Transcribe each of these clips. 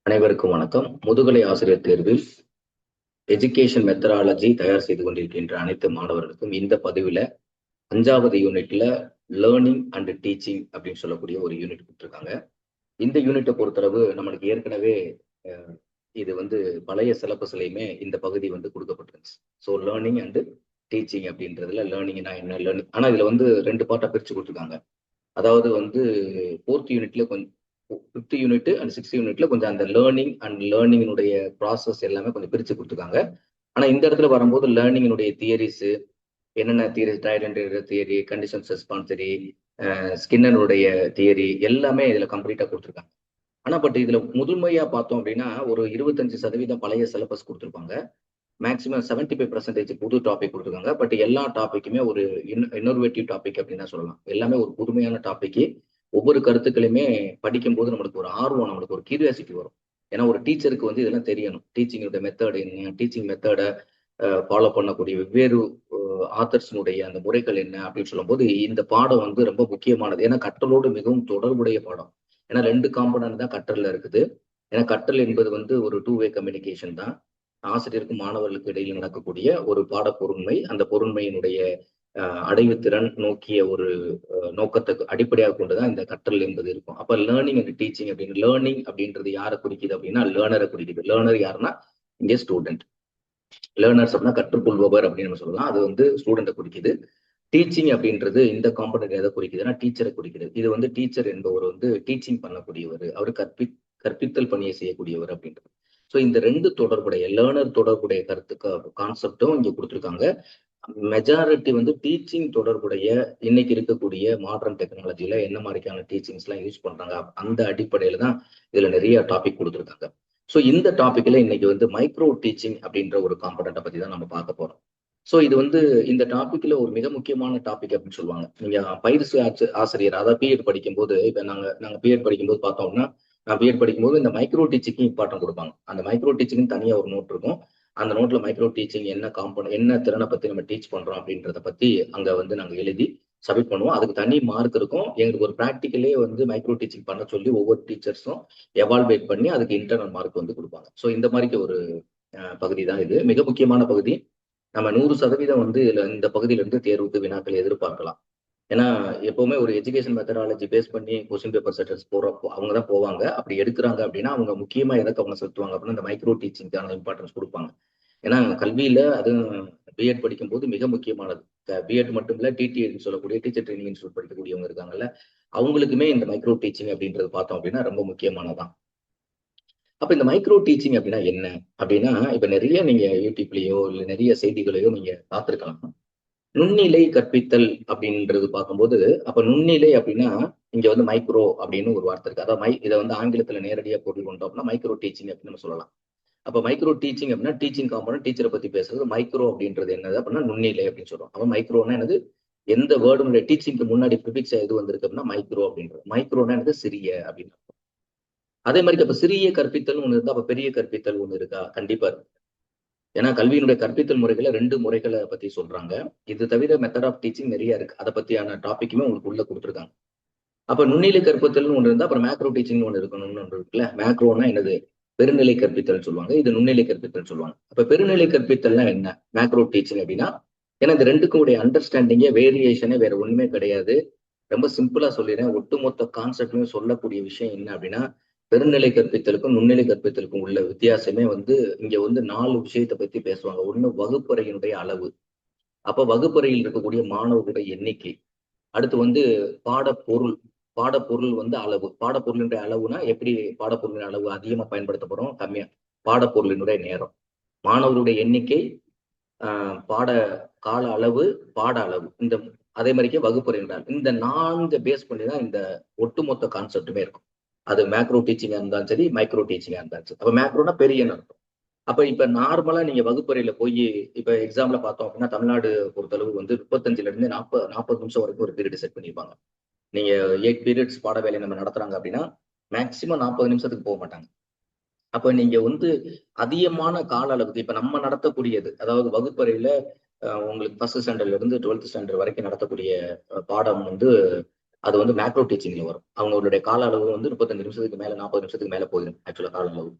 அனைவருக்கும் வணக்கம். முதுகலை ஆசிரியர் தேர்வில் எஜுகேஷன் மெத்தடாலஜி தயார் செய்து கொண்டிருக்கின்ற அனைத்து மாணவர்களுக்கும் இந்த பதிவில் 5வது யூனிட்ல லேர்னிங் அண்ட் டீச்சிங் அப்படின்னு சொல்லக்கூடிய ஒரு யூனிட் கொடுத்துருக்காங்க. இந்த யூனிட்டை பொறுத்தளவு நம்மளுக்கு ஏற்கனவே இது பழைய சிலபஸ்லையுமே இந்த பகுதி கொடுக்கப்பட்டிருந்துச்சு. ஸோ லேர்னிங் அண்ட் டீச்சிங் அப்படின்றதுல லேர்னிங்னா என்ன, லேர்னிங் ஆனால் இதில் 2 பார்ட்டாக பிரித்து கொடுத்துருக்காங்க. அதாவது 4th யூனிட்ல கொஞ்சம் 5th யூனிட் அண்ட் 6th யூனிட்ல கொஞ்சம் அந்த லேர்னிங் அண்ட் லேர்னிங்கினுடைய ப்ராசஸ் எல்லாமே கொஞ்சம் பிரித்து கொடுத்துருக்காங்க. ஆனால் இந்த இடத்துல வரும்போது லேர்னிங்கினுடைய தியரிஸ் என்னென்ன தியரி, ட்ரைடென்ட் தியரி, கண்டிஷன்ஸ் ரெஸ்பான்சரி, ஸ்கின்னருடைய தியரி எல்லாமே இதில் கம்ப்ளீட்டாக கொடுத்துருக்காங்க. ஆனால் பட் இதில் முதன்மையாக பார்த்தோம் அப்படின்னா ஒரு 25% பழைய சிலபஸ் கொடுத்துருப்பாங்க. மேக்ஸிமம் 75% புது டாபிக் கொடுத்துருக்காங்க. பட் எல்லா டாப்பிக்குமே ஒரு இன்னோவேட்டிவ் டாபிக் அப்படின்னு தான் சொல்லலாம். எல்லாமே ஒரு புதுமையான டாபிக். ஒவ்வொரு கருத்துக்களையுமே படிக்கும்போது நம்மளுக்கு ஒரு ஆர்வம், நம்மளுக்கு ஒரு கியூரியாசிட்டி வரும். ஏன்னா ஒரு டீச்சருக்கு இதெல்லாம் தெரியணும். டீச்சிங்கோட மெத்தட் என்ன, டீச்சிங் மெத்தடை ஃபாலோ பண்ணக்கூடிய வெவ்வேறு ஆத்தர்ஸினுடைய அந்த முறைகள் என்ன அப்படின்னு சொல்லும்போது இந்த பாடம் ரொம்ப முக்கியமானது. ஏன்னா கற்றலோடு மிகவும் தொடர்புடைய பாடம். ஏன்னா 2 காம்பனன்ட் தான் கற்றல்ல இருக்குது. ஏன்னா கற்றல் என்பது ஒரு 2 வே கம்யூனிகேஷன் தான். ஆசிரியருக்கும் மாணவர்களுக்கு இடையில் நடக்கக்கூடிய ஒரு பாட பொருண்மை. அந்த பொருண்மையினுடைய அடைவுத்திறன் நோக்கிய ஒரு நோக்கத்தை அடிப்படையாக கொண்டுதான் இந்த கற்றல் என்பது இருக்கும். அப்ப லேர்னிங் அண்ட் டீச்சிங் அப்படின்னு லேர்னிங் அப்படின்றது யாரை குறிக்குது அப்படின்னா லேர்னரை குறிக்குது. லேர்னர் யாருன்னா இங்கே ஸ்டூடெண்ட். லேர்னர்ஸ் அப்படின்னா கற்றுக்கொள்பவர் அப்படின்னு நம்ம சொல்லலாம். அது ஸ்டூடெண்ட்டை குறிக்குது. டீச்சிங் அப்படின்றது இந்த காம்பனன்ட் எதை குறிக்குதுன்னா டீச்சரை குறிக்குது. இது டீச்சர் என்பவர் டீச்சிங் பண்ணக்கூடியவர், அவர் கற்பித்தல் பணியை செய்யக்கூடியவர் அப்படின்றது. ஸோ இந்த 2 தொடர்புடைய லேர்னர் தொடர்புடைய கான்செப்டும் இங்க கொடுத்துருக்காங்க. மெஜாரிட்டி டீச்சிங் தொடர்புடைய இன்னைக்கு இருக்கக்கூடிய மாடர்ன் டெக்னாலஜில என்ன மாதிரியான டீச்சிங்ஸ் எல்லாம் யூஸ் பண்றாங்க அந்த அடிப்படையில தான் இதுல நிறைய டாபிக் கொடுத்துருக்காங்க. ஸோ இந்த டாபிக்ல இன்னைக்கு மைக்ரோ டீச்சிங் அப்படின்ற ஒரு காம்பனண்ட்டை பத்தி தான் நம்ம பார்க்க போறோம். ஸோ இது இந்த டாபிக்ல ஒரு மிக முக்கியமான டாபிக் அப்படின்னு சொல்லுவாங்க. நீங்க பயிற்சி ஆசிரியர், அதாவது பிஎட் படிக்கும்போது, இப்ப நாங்க பிஎட் படிக்கும்போது பார்த்தோம்னா, நான் பிஎட் படிக்கும்போது இந்த மைக்ரோ டீச்சிங்க்கு இம்பார்ட்டன் கொடுப்பாங்க. அந்த மைக்ரோ டீச்சிங் தனியா ஒரு நோட் இருக்கும். அந்த நோட்ல மைக்ரோ டீச்சிங் என்ன காம்பனன்ட், என்ன திறனை பத்தி நம்ம டீச் பண்றோம் அப்படின்றத பத்தி அங்க நாங்க எழுதி சப்மிட் பண்ணுவோம். அதுக்கு தனி மார்க் இருக்கும். எங்களுக்கு ஒரு ப்ராக்டிக்கலே மைக்ரோ டீச்சிங் பண்ண சொல்லி ஒவ்வொரு டீச்சர்ஸும் எவால்வேட் பண்ணி அதுக்கு இன்டர்னல் மார்க் கொடுப்பாங்க. ஸோ இந்த மாதிரி ஒரு பகுதி தான் இது. மிக முக்கியமான பகுதி. நம்ம 100% இதுல இந்த பகுதியில இருந்து தேர்வுக்கு வினாக்கள் எதிர்பார்க்கலாம். ஏன்னா எப்பவுமே ஒரு எஜுகேஷன் மெத்தடாலஜி பேஸ் பண்ணி கொஸ்டின் பேப்பர் செட்டர்ஸ் போறப்போ அவங்க தான் போவாங்க. அப்படி எடுக்கிறாங்க அப்படின்னா அவங்க முக்கியமா எதை கவனம் செலுத்துவாங்க அப்படின்னா இந்த மைக்ரோ டீச்சிங் தான் இம்பார்ட்டன்ஸ் கொடுப்பாங்க. ஏன்னா கல்வியில அது பிஎட் படிக்கும்போது மிக முக்கியமானது. பிஎட் மட்டும் இல்ல, டிடின்னு சொல்லக்கூடிய டீச்சர் ட்ரைனிங் இன்ஸ்டியூட் படிக்கக்கூடியவங்க இருக்காங்கல்ல, அவங்களுக்குமே இந்த மைக்ரோ டீச்சிங் அப்படின்றது பார்த்தோம் அப்படின்னா ரொம்ப முக்கியமானதான். அப்ப இந்த மைக்ரோ டீச்சிங் அப்படின்னா என்ன அப்படின்னா, இப்ப நிறைய நீங்க யூடியூப்லயோ இல்ல நிறைய செய்திகளையோ நீங்க பார்த்திருக்கலாம். நுண்ணிலை கற்பித்தல் அப்படின்றது பார்க்கும்போது, அப்ப நுண்ணிலை அப்படின்னா இங்க மைக்ரோ அப்படின்னு ஒரு வார்த்தை இருக்கு. அதாவது இதை ஆங்கிலத்துல நேரடியா பொருள் கொண்டோம் அப்படின்னா மைக்ரோ டீச்சிங் அப்படின்னு நம்ம சொல்லலாம். அப்ப மைக்ரோ டீச்சிங் அப்படின்னா டீச்சிங் காம்பனன்ட், டீச்சரை பத்தி பேசுறது. மைக்ரோ அப்படின்றது என்னது அப்படின்னா நுண்ணிலை அப்படின்னு சொல்றோம். அப்ப மைக்ரோனா என்னது, எந்த வேர்டு டீச்சிங்க்கு முன்னாடி ப்ரிபிக்ஸ் எது வந்திருக்கு அப்படின்னா மைக்ரோ அப்படின்றது. மைக்ரோனா என்னது, சிறிய அப்படின்னு. அதே மாதிரி அப்ப சிறிய கற்பித்தல் ஒண்ணு இருந்தா அப்ப பெரிய கற்பித்தல் ஒண்ணு இருக்கா? கண்டிப்பா இருக்கு. ஏன்னா கல்வியினுடைய கற்பித்தல் முறைகளை 2 முறைகளை பத்தி சொல்றாங்க. இது தவிர மெத்தட் ஆஃப் டீச்சிங் நிறைய இருக்கு. அதை பத்தியான டாபிக்குமே உங்களுக்கு உள்ள கொடுத்துருக்காங்க. அப்ப நுண்ணிலை கற்பித்தல்னு ஒண்ணு இருந்தா அப்புறம் மேக்ரோ டீச்சிங் ஒண்ணு இருக்கணும்னு ஒன்று இருக்குல்ல. மேக்ரோனா என்னது, பெருநிலை கற்பித்தல் சொல்லுவாங்க. இது நுண்ணிலை கற்பித்தல் சொல்லுவாங்க. அப்ப பெருநிலை கற்பித்தல்னா என்ன, மேக்ரோ டீச்சிங் அப்படின்னா, ஏன்னா இந்த 2க்கும் உடைய அண்டர்ஸ்டாண்டிங்கே வேரியேஷனே வேற ஒண்ணுமே கிடையாது. ரொம்ப சிம்பிளா சொல்லிடுறேன். ஒட்டுமொத்த கான்செப்டுமே சொல்லக்கூடிய விஷயம் என்ன அப்படின்னா, பெருநிலை கற்பித்தலுக்கும் நுண்ணிலை கற்பித்தலுக்கும் உள்ள வித்தியாசமே இங்க 4 விஷயத்தை பத்தி பேசுவாங்க. ஒண்ணு வகுப்பறையினுடைய அளவு. அப்ப வகுப்பறையில் இருக்கக்கூடிய மாணவர்களுடைய எண்ணிக்கை. அடுத்து பாடப்பொருள். பாடப்பொருள் அளவு. பாடப்பொருளினுடைய அளவுனா எப்படி, பாடப்பொருளின் அளவு அதிகமா பயன்படுத்த போறோம், கம்மியா. பாடப்பொருளினுடைய நேரம், மாணவர்களுடைய எண்ணிக்கை, பாட கால அளவு, பாட அளவு. அதே மாதிரிக்கே வகுப்பறை என்றால் இந்த 4 பேஸ் பண்ணி தான் இந்த ஒட்டுமொத்த கான்செப்டுமே இருக்கும். அது மேக்ரோ டீச்சிங்கா இருந்தாலும் சரி, மைக்ரோ டீச்சிங்கா இருந்தாலும் சரி. அப்ப மேக்ரோனா பெரிய அர்த்தம். அப்ப இப்ப நார்மலா நீங்க வகுப்பறையில போய் இப்ப எக்ஸாம்ல பார்த்தோம் அப்படின்னா தமிழ்நாடு பொறுத்தளவு 35ல இருந்து 40 நிமிஷம் வரைக்கும் ஒரு பீரியட் செட் பண்ணிருப்பாங்க. நீங்க 8 பீரியட்ஸ் பாட வேலை நம்ம நடத்துறாங்க அப்படின்னா மேக்சிமம் 40 நிமிஷத்துக்கு போக மாட்டாங்க. அப்ப நீங்க அதிகமான கால அளவுக்கு இப்ப நம்ம நடத்தக்கூடியது, அதாவது வகுப்பறையில உங்களுக்கு 1st ஸ்டாண்டர்ட்ல இருந்து 12th ஸ்டாண்டர்ட் வரைக்கும் நடத்தக்கூடிய பாடம் அது வந்து மேக்ரோ டீச்சிங்ல வரும். அவங்களுடைய கால அளவு வந்து 35 நிமிஷத்துக்கு மேல 40 நிமிஷத்துக்கு மேல போயிடும் ஆக்சுவலா கால அளவு.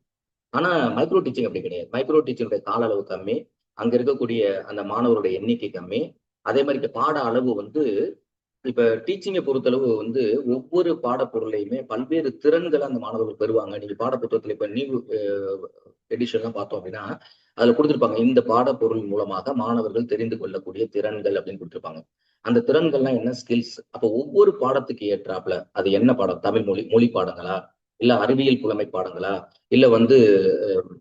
ஆனா மைக்ரோ டீச்சிங் அப்படி கிடையாது. மைக்ரோ டீச்சிங்குடைய கால அளவு கம்மி. அங்க இருக்கக்கூடிய அந்த மாணவருடைய எண்ணிக்கை கம்மி. அதே மாதிரி பாட அளவு வந்து இப்ப டீச்சிங்கை பொறுத்தளவு வந்து ஒவ்வொரு பாடப்பொருளையுமே பல்வேறு திறன்களை அந்த மாணவர்கள் பெறுவாங்க. நீங்க பாடப்புத்தகத்துல இப்ப நியூ எடிஷன்லாம் பார்த்தோம் அப்படின்னா அதுல கொடுத்திருப்பாங்க. இந்த பாடப்பொருள் மூலமாக மாணவர்கள் தெரிந்து கொள்ளக்கூடிய திறன்கள் அப்படின்னு கொடுத்திருப்பாங்க. அந்த திறன்கள்லாம் என்ன ஸ்கில்ஸ். அப்போ ஒவ்வொரு பாடத்துக்கு ஏற்றாப்புல அது என்ன பாடம், தமிழ் மொழி பாடங்களா, இல்ல அறிவியல் புலமை பாடங்களா, இல்ல வந்து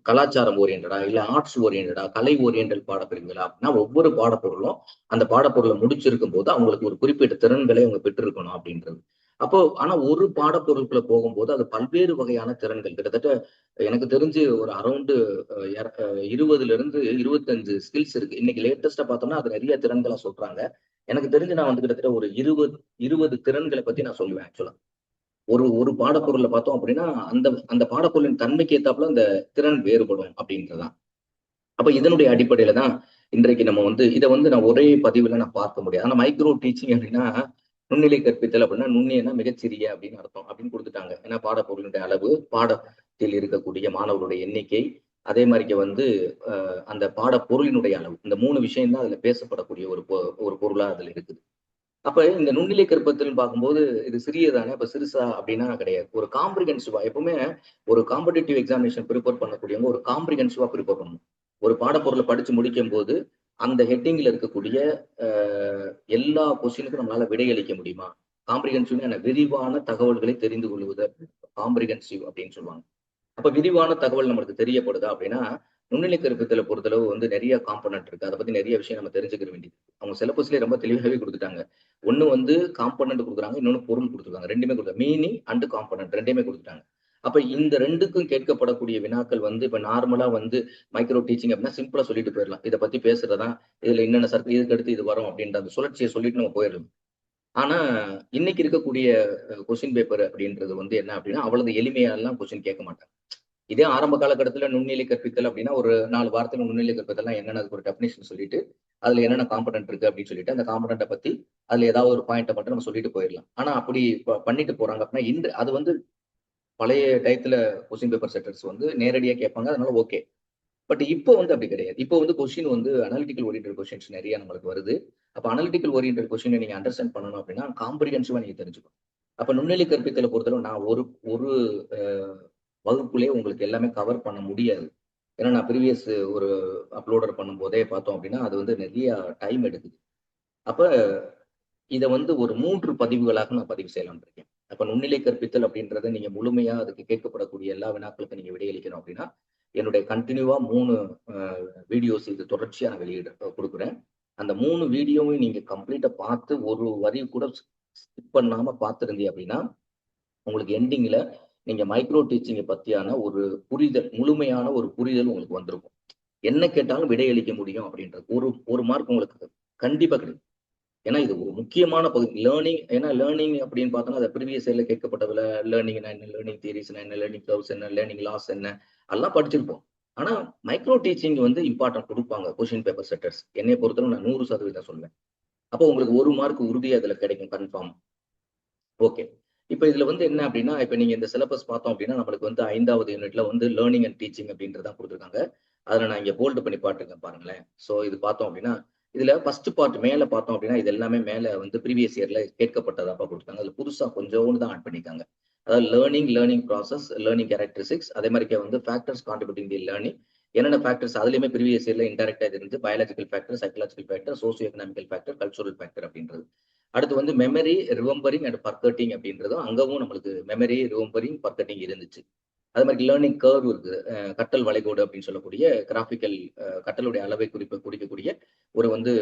கலாச்சாரம் ஓரியன்டா, இல்ல ஆர்ட்ஸ் ஓரியன்டா, கலை ஓரியன்டல் பாடப்பிரிவுகளா அப்படின்னா ஒவ்வொரு பாடப்பொருளும் அந்த பாடப்பொருளை முடிச்சிருக்கும் போது அவங்களுக்கு ஒரு குறிப்பிட்ட திறன்களை அவங்க பெற்றிருக்கணும் அப்படின்றது. அப்போ ஆனா ஒரு பாடப்பொருளுக்குள்ள போகும்போது அது பல்வேறு வகையான திறன்கள் கிட்டத்தட்ட எனக்கு தெரிஞ்சு ஒரு அரௌண்டு 20ல இருந்து 25 ஸ்கில்ஸ் இருக்கு. இன்னைக்கு லேட்டஸ்டா பார்த்தோம்னா அது நிறைய திறன்களா சொல்றாங்க. எனக்கு தெரிஞ்சு நான் வந்து கிட்டத்தட்ட ஒரு 20 திறன்களை பத்தி நான் சொல்லுவேன் ஆக்சுவலா. ஒரு ஒரு பாடப்பொருளை பார்த்தோம் அப்படின்னா அந்த அந்த பாடப்பொருளின் தன்மைக்கு ஏத்தாப்புல அந்த திறன் வேறுபடும் அப்படின்றதான். அப்ப இதனுடைய அடிப்படையில தான் இன்றைக்கு நம்ம வந்து இதை வந்து நான் ஒரே பதிவுல நான் பார்க்க முடியாது. ஆனா மைக்ரோ டீச்சிங் அப்படின்னா நுண்ணிலை கற்பித்தல் அப்படின்னா நுண்ணியன்னா மிகச்சிறிய அப்படின்னு அர்த்தம் அப்படின்னு கொடுத்துட்டாங்க. ஏன்னா பாடப்பொருளுடைய அளவு, பாடத்தில் இருக்கக்கூடிய மாணவர்களுடைய எண்ணிக்கை, அதே மாதிரிக்கு வந்து அந்த பாடப்பொருளினுடைய அளவு, இந்த 3 விஷயம் தான் அதுல பேசப்படக்கூடிய ஒரு பொருளா அதுல இருக்குது. அப்ப இந்த நுண்ணிலை கற்பித்தல் பார்க்கும்போது இது சிறியதானே, அப்ப சிறுசா அப்படின்னா கிடையாது. ஒரு காம்ப்ரிஹென்சிவா எப்பவுமே ஒரு காம்படிட்டிவ் எக்ஸாமினேஷன் ப்ரிப்பேர் பண்ணக்கூடியவங்க ஒரு காம்ப்ரிஹென்சிவா ப்ரிப்பேர் பண்ணணும். ஒரு பாடப்பொருளை படிச்சு முடிக்கும் போது அந்த ஹெட்டிங்ல இருக்கக்கூடிய எல்லா கொஸ்டினுக்கும் நம்மளால விடையளிக்க முடியுமா? காம்ப்ரிஹென்சிவ் என்ன, விரிவான தகவல்களை தெரிந்து கொள்வது காம்ப்ரிஹென்சிவ் அப்படின்னு சொல்லுவாங்க. அப்ப விரிவான தகவல் நம்மளுக்கு தெரியப்படுதா அப்படின்னா நுண்ணிலை கற்பித்தலை பொறுத்தளவு வந்து நிறைய காம்பனன்ட் இருக்கு. அதை பத்தி நிறைய விஷயம் நம்ம தெரிஞ்சுக்க வேண்டியது. அவங்க சிலபஸ்லயே ரொம்ப தெளிவாகவே கொடுத்துட்டாங்க. ஒண்ணு வந்து காம்பனன்ட் கொடுக்குறாங்க, இன்னொன்னு பொருள் கொடுத்துருக்காங்க. ரெண்டுமே கொடுத்தாங்க. மீனிங் அண்ட் காம்பனன்ட் ரெண்டையுமே கொடுத்துட்டாங்க. அப்ப இந்த ரெண்டுக்கும் கேட்கப்படக்கூடிய வினாக்கள் வந்து இப்ப நார்மலா வந்து மைக்ரோ டீச்சிங் அப்படின்னா சிம்பிளா சொல்லிட்டு போயிடலாம். இதை பத்தி பேசுறதா, இதுல என்னென்ன சர்க்கிள் இதுக்கு அடுத்து இது வரும் அப்படின்ற அந்த சுழற்சியை சொல்லிட்டு நம்ம போயிடலாம். ஆனா இன்னைக்கு இருக்கக்கூடிய கொஸ்டின் பேப்பர் அப்படின்றது வந்து என்ன அப்படின்னா அவ்வளவு எளிமையா எல்லாம் கொஸ்டின் கேட்க மாட்டாங்க. இதே ஆரம்ப காலகட்டத்துல நுண்ணிலை கற்பித்தல் அப்படின்னா ஒரு 4 வார்த்தையில நுண்ணிலை கற்பித்தல்னா என்னன்னு அதுக்கு ஒரு டெஃபினேஷன் சொல்லிட்டு அதுல என்னென்ன காம்பனன்ட் இருக்கு அப்படின்னு சொல்லிட்டு அந்த காம்பனண்ட்டை பத்தி அதுல ஏதாவது ஒரு பாயிண்ட்டை மட்டும் நம்ம சொல்லிட்டு போயிடலாம். ஆனா அப்படி பண்ணிட்டு போறாங்க அப்படின்னா இந்த அது வந்து பழைய டயத்துல கொஸ்டின் பேப்பர் செட்டர்ஸ் வந்து நேரடியா கேட்பாங்க, அதனால ஓகே. பட் இப்போ வந்து அப்படி கிடையாது. இப்போ வந்து கொஸ்டின் வந்து அனாலிட்டிக்கல் ஓரியன்டட் கொஸ்டின்ஸ் நிறைய நம்மளுக்கு வருது. அப்ப அனாலிட்டிக்கல் ஓரியன்டட் கொஸ்டினை நீங்க அண்டர்ஸ்டாண்ட் பண்ணணும் அப்படின்னா காம்ப்ரிஹென்சிவா நீங்க தெரிஞ்சுக்கணும். அப்ப நுண்ணிலை கற்பித்தலை பொறுத்தளவு நான் ஒரு ஒரு வகுப்புலயே உங்களுக்கு எல்லாமே கவர் பண்ண முடியாது. ஏன்னா நான் ப்ரீவியஸ் ஒரு அப்லோடர் பண்ணும்போதே பார்த்தோம் அப்படின்னா அது வந்து நிறைய டைம் எடுக்குது. அப்ப இதை வந்து ஒரு 3 பதிவுகளாக நான் பதிவு செய்யலாம்னு இருக்கேன். அப்ப நுண்ணிலை கற்பித்தல் அப்படின்றத நீங்க முழுமையா அதுக்கு கேட்கப்படக்கூடிய எல்லா வினாக்களுக்கும் நீங்க விடையளிக்கணும் அப்படின்னா என்னுடைய கண்டினியூவா 3 வீடியோஸ் இது தொடர்ச்சியா நான் கொடுக்குறேன். அந்த 3 வீடியோவையும் நீங்க கம்ப்ளீட்டா பார்த்து ஒரு வரி கூட ஸ்கிப் பண்ணாம பார்த்திருந்தீங்க அப்படின்னா உங்களுக்கு எண்டிங்ல நீங்க மைக்ரோ டீச்சிங்கை பத்தியான ஒரு புரிதல், முழுமையான ஒரு புரிதல் உங்களுக்கு வந்திருக்கும். என்ன கேட்டாலும் விடையளிக்க முடியும் அப்படின்றது. ஒரு ஒரு மார்க் உங்களுக்கு கண்டிப்பா கிடைக்கும். ஏன்னா இது ஒரு முக்கியமான பகுதி. லேர்னிங் ஏன்னா லேர்னிங் அப்படின்னு பார்த்தோம்னா அது ப்ரீவியஸ் இயர்ல கேட்கப்பட்டதுல லேர்னிங்னா என்ன, லேர்னிங் தியரிஸ்னா என்ன, லேர்னிங் கர்வ்ஸ் என்ன, லேர்னிங் லாஸ் என்ன, அதெல்லாம் படிச்சிருப்போம். ஆனா மைக்ரோ டீச்சிங் வந்து இம்பார்ட்டன்ட் கொடுப்பாங்க கொஸ்டின் பேப்பர் செட்டர்ஸ். என்னை பொறுத்தவரை நான் 100% சொல்லுவேன். அப்போ உங்களுக்கு ஒரு மார்க் உறுதியா அதுல கிடைக்கும் கன்ஃபார்ம். ஓகே. இப்ப இதுல வந்து என்ன அப்படின்னா, இப்ப நீங்க இந்த சிலபஸ் பார்த்தோம் அப்படின்னா, நம்மளுக்கு வந்து 5வது யூனிட்ல வந்து லேர்னிங் அண்ட் டீச்சிங் அப்படின்றது தான் குடுத்துருக்காங்க. அதுல நான் இங்க போல்ட் பண்ணி பாத்துருக்கேன் பாருங்களேன். சோ இது பார்த்தோம் அப்படின்னா, இதுல ஃபர்ஸ்ட் பார்ட் மேல பார்த்தோம் அப்படின்னா, இது எல்லாமே மேல வந்து ப்ரீவியஸ் இயர்ல கேட்கப்பட்டதாப்பா குடுத்துருக்காங்க. அதுல புதுசா கொஞ்சோண்டு தான் ஆட் பண்ணியிருக்காங்க. அதாவது லேர்னிங் ப்ராசஸ், லேர்னிங் கேரக்டரிஸ்டிக்ஸ், அதே மாரிக்க வந்து ஃபேக்டர்ஸ் கான்ட்ரிபியூட்டிங் தி லேர்னிங். என்னென்ன ஃபேக்டர்ஸ் அதுலயுமே ப்ரீவியஸ் இயர்ல இன்டைரக்ட்டா இது இருந்துச்சு. Biological factor, psychological factor, socio economical factor, cultural factor அப்படின்றது. அடுத்து வந்து மெமரி, ரிமெம்பரிங் அண்ட் பர்கட்டிங் அப்படின்றதும் அங்கவும் நம்மளுக்கு மெமரி, ரிமெம்பரிங், பர்கட்டிங் இருந்துச்சு. அது மாதிரி லேர்னிங் கர்வ் இருக்குது. கற்றல் வளைகோடு அப்படின்னு சொல்லக்கூடிய கிராஃபிக்கல் கற்றலுடைய அளவை குறிக்கக்கூடிய ஒரு வந்து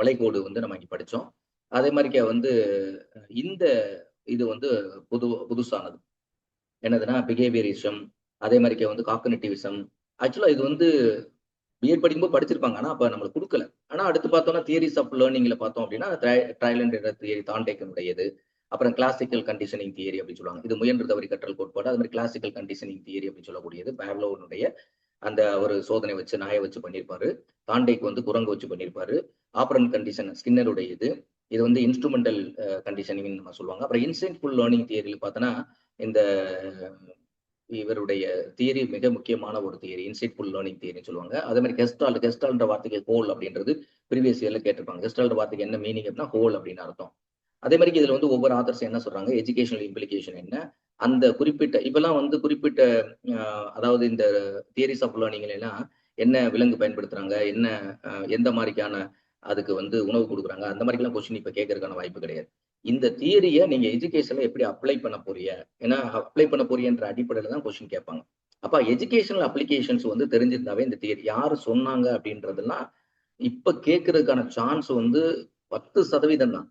வளைகோடு வந்து நம்ம இங்க படிச்சோம். அதே மாதிரிக்க வந்து இந்த இது வந்து புதுசானது. என்னதுன்னா பிஹேவியரிசம், அதே மாதிரிக்க வந்து காக்னிட்டிவிசம். ஆக்சுவலா இது வந்து பிஎட் படிக்கும்போது படிச்சிருப்பாங்க. ஆனா அப்ப நம்மளுக்கு குடுக்கல. ஆனா அடுத்து பார்த்தோம்னா தியரிஸ் ஆஃப் லேர்னிங்ல பார்த்தோம் அப்படின்னா, ட்ரையல் அண்ட் எரர் தியரி தாண்டேக்கனுடையது. அப்புறம் கிளாசிக்கல் கண்டிஷனிங் தியரி அப்படின்னு சொல்லுவாங்க. இது முயன்று தவறி கற்றல் கோட்பாடு. அது மாதிரி கிளாசிக்கல் கண்டிஷனிங் தியரி அப்படின்னு சொல்லக்கூடியது பாவ்லோவினுடைய அந்த ஒரு சோதனை வச்சு நாயை வச்சு பண்ணியிருப்பாரு. தாண்டேக் வந்து குரங்கு வச்சு பண்ணியிருப்பாரு. ஆப்பரண்ட் கண்டிஷன் ஸ்கின்னருடைய இது. இது வந்து இன்ஸ்ட்ருமெண்டல் கண்டிஷனிங் நம்ம சொல்லுவாங்க. அப்புறம் இன்சைட்ஃபுல் லேர்னிங் தியரியில் பார்த்தோன்னா இந்த இவருடைய தியரி மிக முக்கியமான ஒரு தியரி, இன்சைட்ஃபுல் லேர்னிங் தியரின்னு சொல்லுவாங்க. அதே மாதிரி கெஸ்டால்ன்ற வார்த்தைக்கு ஹோல் அப்படின்றது ப்ரீவியஸ் இயர்ல கேட்டிருப்பாங்க. கெஸ்டால்ன்ற வார்த்தைக்கு என்ன மீனிங் அப்படின்னா ஹோல் அப்படின்னு அர்த்தம். அதே மாதிரி இதுல வந்து ஒவ்வொரு ஆதர்ஸ் என்ன சொல்றாங்க, எஜுகேஷனல் இம்ப்ளிகேஷன் என்ன, அந்த குறிப்பிட்ட இப்பெல்லாம் வந்து குறிப்பிட்ட அதாவது இந்த தியரிஸ் ஆஃப் லேர்னிங்ல எல்லாம் என்ன விலங்கு பயன்படுத்துறாங்க, என்ன எந்த மாதிரிக்கான அதுக்கு வந்து உணவு கொடுக்குறாங்க, அந்த மாதிரிலாம் கொஸ்டின் இப்ப கேட்கறதுக்கான வாய்ப்பு கிடையாது. இந்த தியரிய நீங்க எஜுகேஷன்ல எப்படி அப்ளை பண்ண போறீங்க, ஏன்னா அப்ளை பண்ண போறீங்கன்ற அடிப்படையில தான் கொஸ்டின் கேட்பாங்க. அப்ப எஜுகேஷனல் அப்ளிகேஷன்ஸ் வந்து தெரிஞ்சிருந்தாவே இந்த தியரி யாரு சொன்னாங்க அப்படின்றதெல்லாம் இப்ப கேட்கறதுக்கான சான்ஸ் வந்து 10% தான்.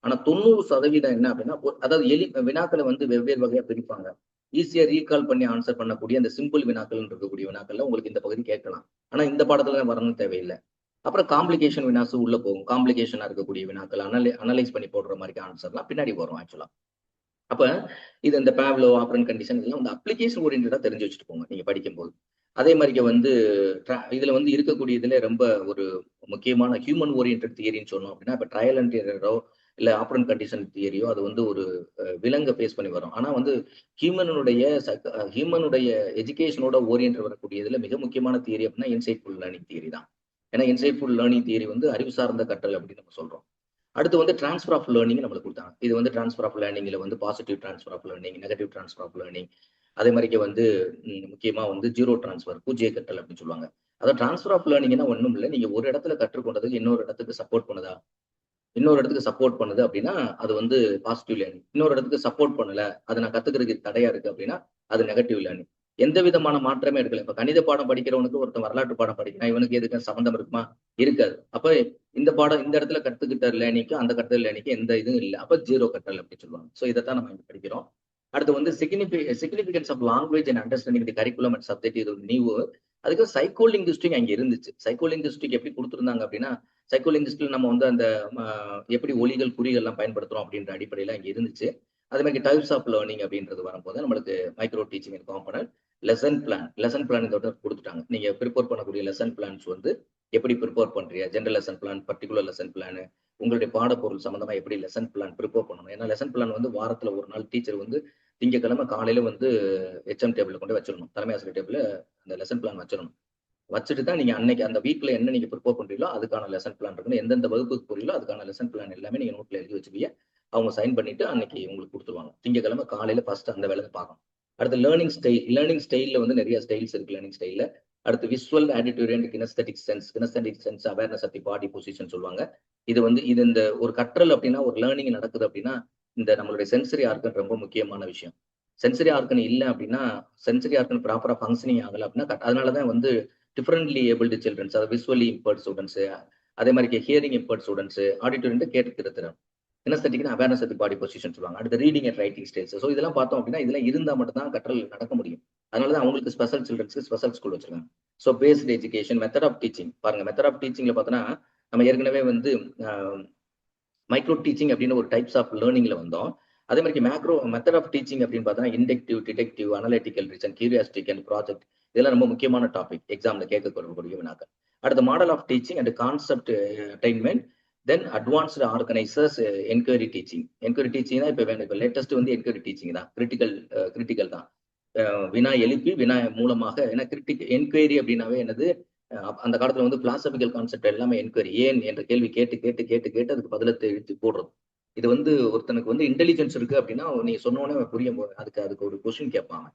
ஆனா 90% என்ன அப்படின்னா, அதாவது வினாக்களை வந்து வெவ்வேறு வகையா பிரிப்பாங்க. ஈஸியா ரீகால் பண்ணி ஆன்சர் பண்ணக்கூடிய அந்த சிம்பிள் வினாக்கள்னு இருக்கக்கூடிய வினாக்கள்ல உங்களுக்கு இந்த பகுதி கேட்கலாம். ஆனா இந்த பாடத்துல வரணும்னு தேவையில்லை. அப்புறம் காம்ப்ளிகேஷன் வினாஸ் உள்ள போகும். காம்ப்ளிகேஷனா இருக்கக்கூடிய வினாக்கள் அனலைஸ் பண்ணி போடுற மாதிரி ஆன்சர்லாம் பின்னாடி வரும் ஆக்சுவலா. அப்ப இது இந்த பேவ்லோ, ஆப்பரண்ட் கண்டிஷன் இதெல்லாம் வந்து அப்ளிகேஷன் ஓரியன்டா தெரிஞ்சு வச்சுட்டு போங்க நீங்க படிக்கும்போது. அதே மாதிரிக்கு வந்து இதுல வந்து இருக்கக்கூடிய இதுல ரொம்ப ஒரு முக்கியமான ஹியூமன் ஓரியன்டட் தியரின்னு சொன்னோம் அப்படின்னா, இப்ப ட்ரையல் அண்ட் எரரோ இல்ல ஆப்பரண்ட் கண்டிஷன் தியரியோ அது வந்து ஒரு விலங்க பேஸ் பண்ணி வரும். ஆனா வந்து ஹியூமனுடைய ஹியூமனுடைய எஜுகேஷனோட ஓரியன்ட் வரக்கூடியதுல மிக முக்கியமான தியரி அப்படின்னா இன்சைட்ஃபுல் லேர்னிங் தியரி தான். ஏன்னா இன்சைட்ஃபுல் லேர்னிங் தியரி வந்து அறிவு சார்ந்த கற்றல் அப்படின்னு நம்ம சொல்றோம். அடுத்து வந்து டிரான்ஸ்ஃபர் ஆஃப் லேர்னிங் நம்மளுக்கு கொடுத்தாங்க. இது வந்து டிரான்ஸ்ஃபர் ஆஃப் லேர்னிங்ல வந்து positive transfer of learning, negative transfer of learning. அதே மாதிரிக்கு வந்து முக்கியமா வந்து ஜீரோ டிரான்ஸ்ஃபர், பூஜ்ய கற்றல் அப்படின்னு சொல்லுவாங்க. அதாவது டிரான்ஸ்ஃபர் ஆஃப் லேர்னிங்னா ஒண்ணும் இல்ல. நீங்க ஒரு இடத்துல கற்றுக்கொண்டதுக்கு இன்னொரு இடத்துக்கு சப்போர்ட் பண்ணுதா? இன்னொரு இடத்துக்கு சப்போர்ட் பண்ணுது அப்படின்னா, அது வந்து பாசிட்டிவ் லேர்னிங். இன்னொரு இடத்துக்கு சப்போர்ட் பண்ணல, அது நான் கத்துக்கிறதுக்கு தடையா இருக்கு அப்படின்னா, அது நெகட்டிவ் லேர்னிங். எந்த விதமான மாற்றமே இருக்கல. இப்ப கணித பாடம் படிக்கிறவனுக்கு ஒருத்தன் வரலாற்று பாடம் படிக்கிறான். இவனுக்கு எதுக்கு சம்மந்தம் இருக்குமா? இருக்காது. அப்ப இந்த பாடம் இந்த இடத்துல கத்துக்கிட்ட லேர்னிங்க்கும், அந்த கற்றல் லேர்னிங்க்கும் எந்த இதுவும் இல்ல. அப்ப ஜீரோ கற்றல் அப்படின்னு சொல்லுவாங்க. சோ இதத்தான் நம்ம இங்க படிக்கிறோம். அடுத்து வந்து significance of language and understanding the curriculum and subject இது ஒரு நியூ. அதுக்கு சைக்கோ லிங்குஸ்டிக் அங்க இருந்துச்சு. சைக்கோ லிங்குஸ்டிக் எப்படி கொடுத்திருந்தாங்க அப்படின்னா, சைக்கோ லிங்குஸ்டிக்ல நம்ம வந்து அந்த எப்படி ஒலிகள், குறிகள்லாம் பயன்படுத்துறோம் அப்படின்ற அடிப்படையில அங்க இருந்துச்சு. அதே மாதிரி டைப்ஸ் ஆஃப் லேர்னிங் அப்படின்றது வரும்போது நம்மளுக்கு micro teaching and component, lesson plan இந்த கொடுத்துட்டாங்க. நீங்க ப்ரிப்பேர் பண்ணக்கூடிய லெசன் பிளான்ஸ் வந்து எப்படி ப்ரிப்பேர் பண்றீங்க, general lesson plan, particular lesson plan, உங்களுடைய பாடப்பொருள் சம்பந்தமா எப்படி லெசன் பிளான் ப்ரிப்பேர் பண்ணணும். ஏன்னா லெசன் பிளான் வந்து வாரத்துல ஒரு நாள் டீச்சர் வந்து திங்கட்கிழமை காலையில வந்து ஹெச்எம் டேபிள்ல கொண்டு வச்சிடணும். தலைமை ஆசிரியர் டேபிள்ல அந்த லெசன் பிளான் வச்சிடணும். வச்சுட்டு தான் நீங்க அன்னைக்கு அந்த வீக்ல என்ன நீங்க ப்ரிப்பேர் பண்றீங்களோ அதுக்கான லெசன் பிளான் இருக்கணும். எந்தெந்த வகுப்புக்கு போறீங்களோ அதுக்கான லெசன் பிளான் எல்லாமே நீங்க நோட்ல எழுதி வச்சுப்பீங்க. அவங்க சைன் பண்ணிட்டு அன்னைக்கு உங்களுக்கு கொடுத்துருவாங்க. திங்கட்கிழமை காலையில ஃபர்ஸ்ட் அந்த வேலை பார்க்கணும். அடுத்து லேர்னிங் ஸ்டைல்ல வந்து நிறைய ஸ்டைல்ஸ் இருக்கு லேர்னிங் ஸ்டைல்ல. அடுத்து visual, auditory and kinesthetic sense awareness of the body position சொல்லுவாங்க. இது இந்த ஒரு கற்றல் அப்படின்னா ஒரு லேர்னிங் நடக்குது அப்படின்னா இந்த நம்மளுடைய சென்சரி ஆர்கன் ரொம்ப முக்கியமான விஷயம். சென்சரி ஆர்கன் இல்லை அப்படின்னா சென்சரி ஆர்கன் ப்ராப்பரா ஃபங்க்ஷனிங் ஆகல அப்படின்னா அதனாலதான் வந்து டிஃபரெண்ட்லி ஏபிள்டு சில்ட்ரன்ஸ், அதாவது விசுவலி இம்பேர்ட் ஸ்டூடெண்ட்ஸ், அதே மாதிரி ஹியரிங் இம்பேர்ட் ஸ்டூடெண்ட்ஸ், ஆடிட்டோரி கேட்டு திறன், கினஸ்தெடிக்னா awareness of the body position சொல்லுவாங்க. அடுத்து reading and writing styles. So இதெல்லாம் பார்த்தோம் அப்படின்னா இதெல்லாம் இருந்தால் மட்டும் தான் கற்றல் நடக்க முடியும். அதனாலதான் அவங்களுக்கு ஸ்பெஷல் சில்ட்ரன்ஸ்க்கு ஸ்பெஷல் ஸ்கூல் வச்சிருக்காங்க. So based education, method of teaching பாருங்க. மெத்தட் ஆஃப் டீச்சிங்ல பார்த்தோன்னா நம்ம ஏற்கனவே வந்து மைக்ரோ டீச்சிங் அப்படின்னு ஒரு டைப்ஸ் ஆஃப் லேர்னிங்ல வந்தோம். அதே மாதிரி மேக்ரோ மெத்தட் ஆஃப் டீச்சிங் அப்படின்னு பார்த்தோன்னா inductive, deductive, analytical, reason, heuristic and project இதெல்லாம் ரொம்ப முக்கியமான டாபிக் எக்ஸாம்ல கேட்கக்கூடிய வினாக்கள். அடுத்த model of teaching and concept attainment, then advanced organisers, enquiry teaching. Enquiry teaching தான் இப்போ லேட்டஸ்ட் வந்து என்கொயரி டீச்சிங் தான். கிரிட்டிக்கல் தான். வினா எழுப்பி வினா மூலமாக, ஏன்னா என்கொயரி அப்படின்னாவே என்னது, அந்த காலத்துல வந்து பிலாசபிக்கல் கான்செப்ட் எல்லாமே என்கொயரி, ஏன் என்ற கேள்வி கேட்டு கேட்டு கேட்டு கேட்டு அதுக்கு பதிலத்தை எழுதி போடுறது. இது வந்து ஒருத்தனுக்கு வந்து இன்டெலிஜென்ஸ் இருக்கு அப்படின்னா நீ சொன்னோடனே புரியும் போது அதுக்கு ஒரு கொஸ்டின் கேட்பாங்க.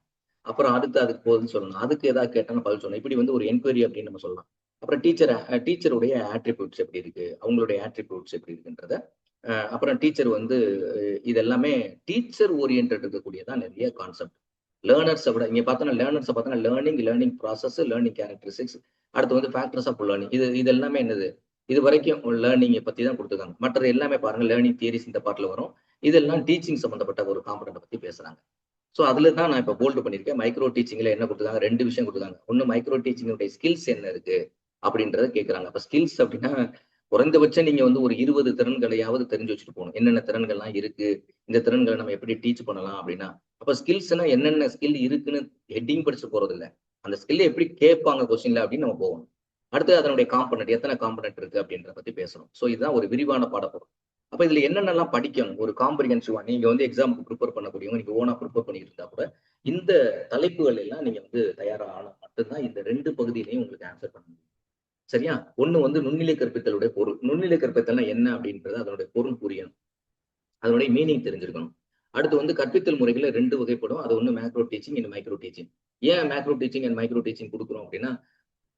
அப்புறம் அடுத்து அதுக்கு போகுதுன்னு சொல்லணும். அதுக்கு ஏதாவது கேட்டாலும் பதில் சொல்லணும். இப்படி வந்து ஒரு என்கொயரி அப்படின்னு நம்ம சொல்லலாம். அப்புறம் டீச்சருடைய ஆட்ரிபியூட்ஸ் எப்படி இருக்கு, அவங்களுடைய ஆட்ரிபியூட்ஸ் எப்படி இருக்குன்றத, அப்புறம் டீச்சர் வந்து இது எல்லாமே டீச்சர் ஓரியன்ட் இருக்கக்கூடியதான் நிறைய கான்செப்ட். லேர்னர்ஸை விட இங்க பார்த்தோன்னா லேர்னிங் ப்ராசஸ், லேர்னிங் கேரக்டரிஸ்டிக்ஸ், அடுத்து வந்து ஃபேக்டர்ஸ் ஆஃப் லேர்னிங். இது எல்லாமே என்னது, இது வரைக்கும் லேர்னிங்கை பத்தி தான் கொடுத்துருக்காங்க. மற்றது எல்லாமே பாருங்க லேர்னிங் தியரிஸ் இந்த பாட்டுல வரும். இதெல்லாம் டீச்சிங் சம்பந்தப்பட்ட ஒரு காம்பனண்ட் பத்தி பேசுறாங்க. ஸோ அதுல தான் நான் இப்போ போல்டு பண்ணியிருக்கேன். மைக்ரோ டீச்சிங்ல என்ன கொடுத்துருக்காங்க, 2 விஷயம் கொடுத்துருக்காங்க. ஒன்னு மைக்ரோ டீச்சிங்குடைய ஸ்கில்ஸ் என்ன இருக்கு அப்படின்றத கேட்கறாங்க. அப்ப ஸ்கில்ஸ் அப்படின்னா குறைந்தபட்சம் நீங்க வந்து ஒரு 20 திறன்களையாவது தெரிஞ்சு வச்சுட்டு போகணும். என்னென்ன திறன்கள்லாம் இருக்கு, இந்த திறன்களை நம்ம எப்படி டீச் பண்ணலாம் அப்படின்னா. அப்ப ஸ்கில்ஸ்னா என்னென்ன ஸ்கில் இருக்குன்னு ஹெட்டிங் படிச்சு போறது இல்ல. அந்த ஸ்கில்லை எப்படி கேட்பாங்க கொஸ்டின்ல அப்படின்னு நம்ம போகணும். அடுத்து அதனுடைய காம்பனன்ட், எத்தனை காம்பனன்ட் இருக்கு அப்படின்றத பத்தி பேசணும். ஸோ இதுதான் ஒரு விரிவான பாடப்பொருள். அப்ப இதுல என்னென்னலாம் படிக்கணும் ஒரு காம்ப்ரிஹென்சிவா நீங்க வந்து எக்ஸாமுக்கு ப்ரிப்பேர் பண்ணக்கூடியவங்க நீங்க ஓனா ப்ரிப்பேர் பண்ணிட்டு இருந்தா கூட இந்த தலைப்புகள் எல்லாம் நீங்க வந்து தயாரா ஆனா மட்டும்தான் இந்த 2 பகுதியிலையும் உங்களுக்கு ஆன்சர் பண்ண முடியும். சரியா? ஒண்ணு வந்து நுண்ணிலை கற்பித்தலுடைய பொருள். நுண்ணிலை கற்பித்தல்னா என்ன அப்படின்றது அதனுடைய பொருள் புரியணும். அதனுடைய மீனிங் தெரிஞ்சிருக்கணும். அடுத்து வந்து கற்பித்தல் முறைகள்ல 2 வகைப்படும். அது ஒண்ணு மேக்ரோ டீச்சிங், இன்னும் மைக்ரோ டீச்சிங். ஏன் macro teaching and micro teaching குடுக்குறோம் அப்படின்னா,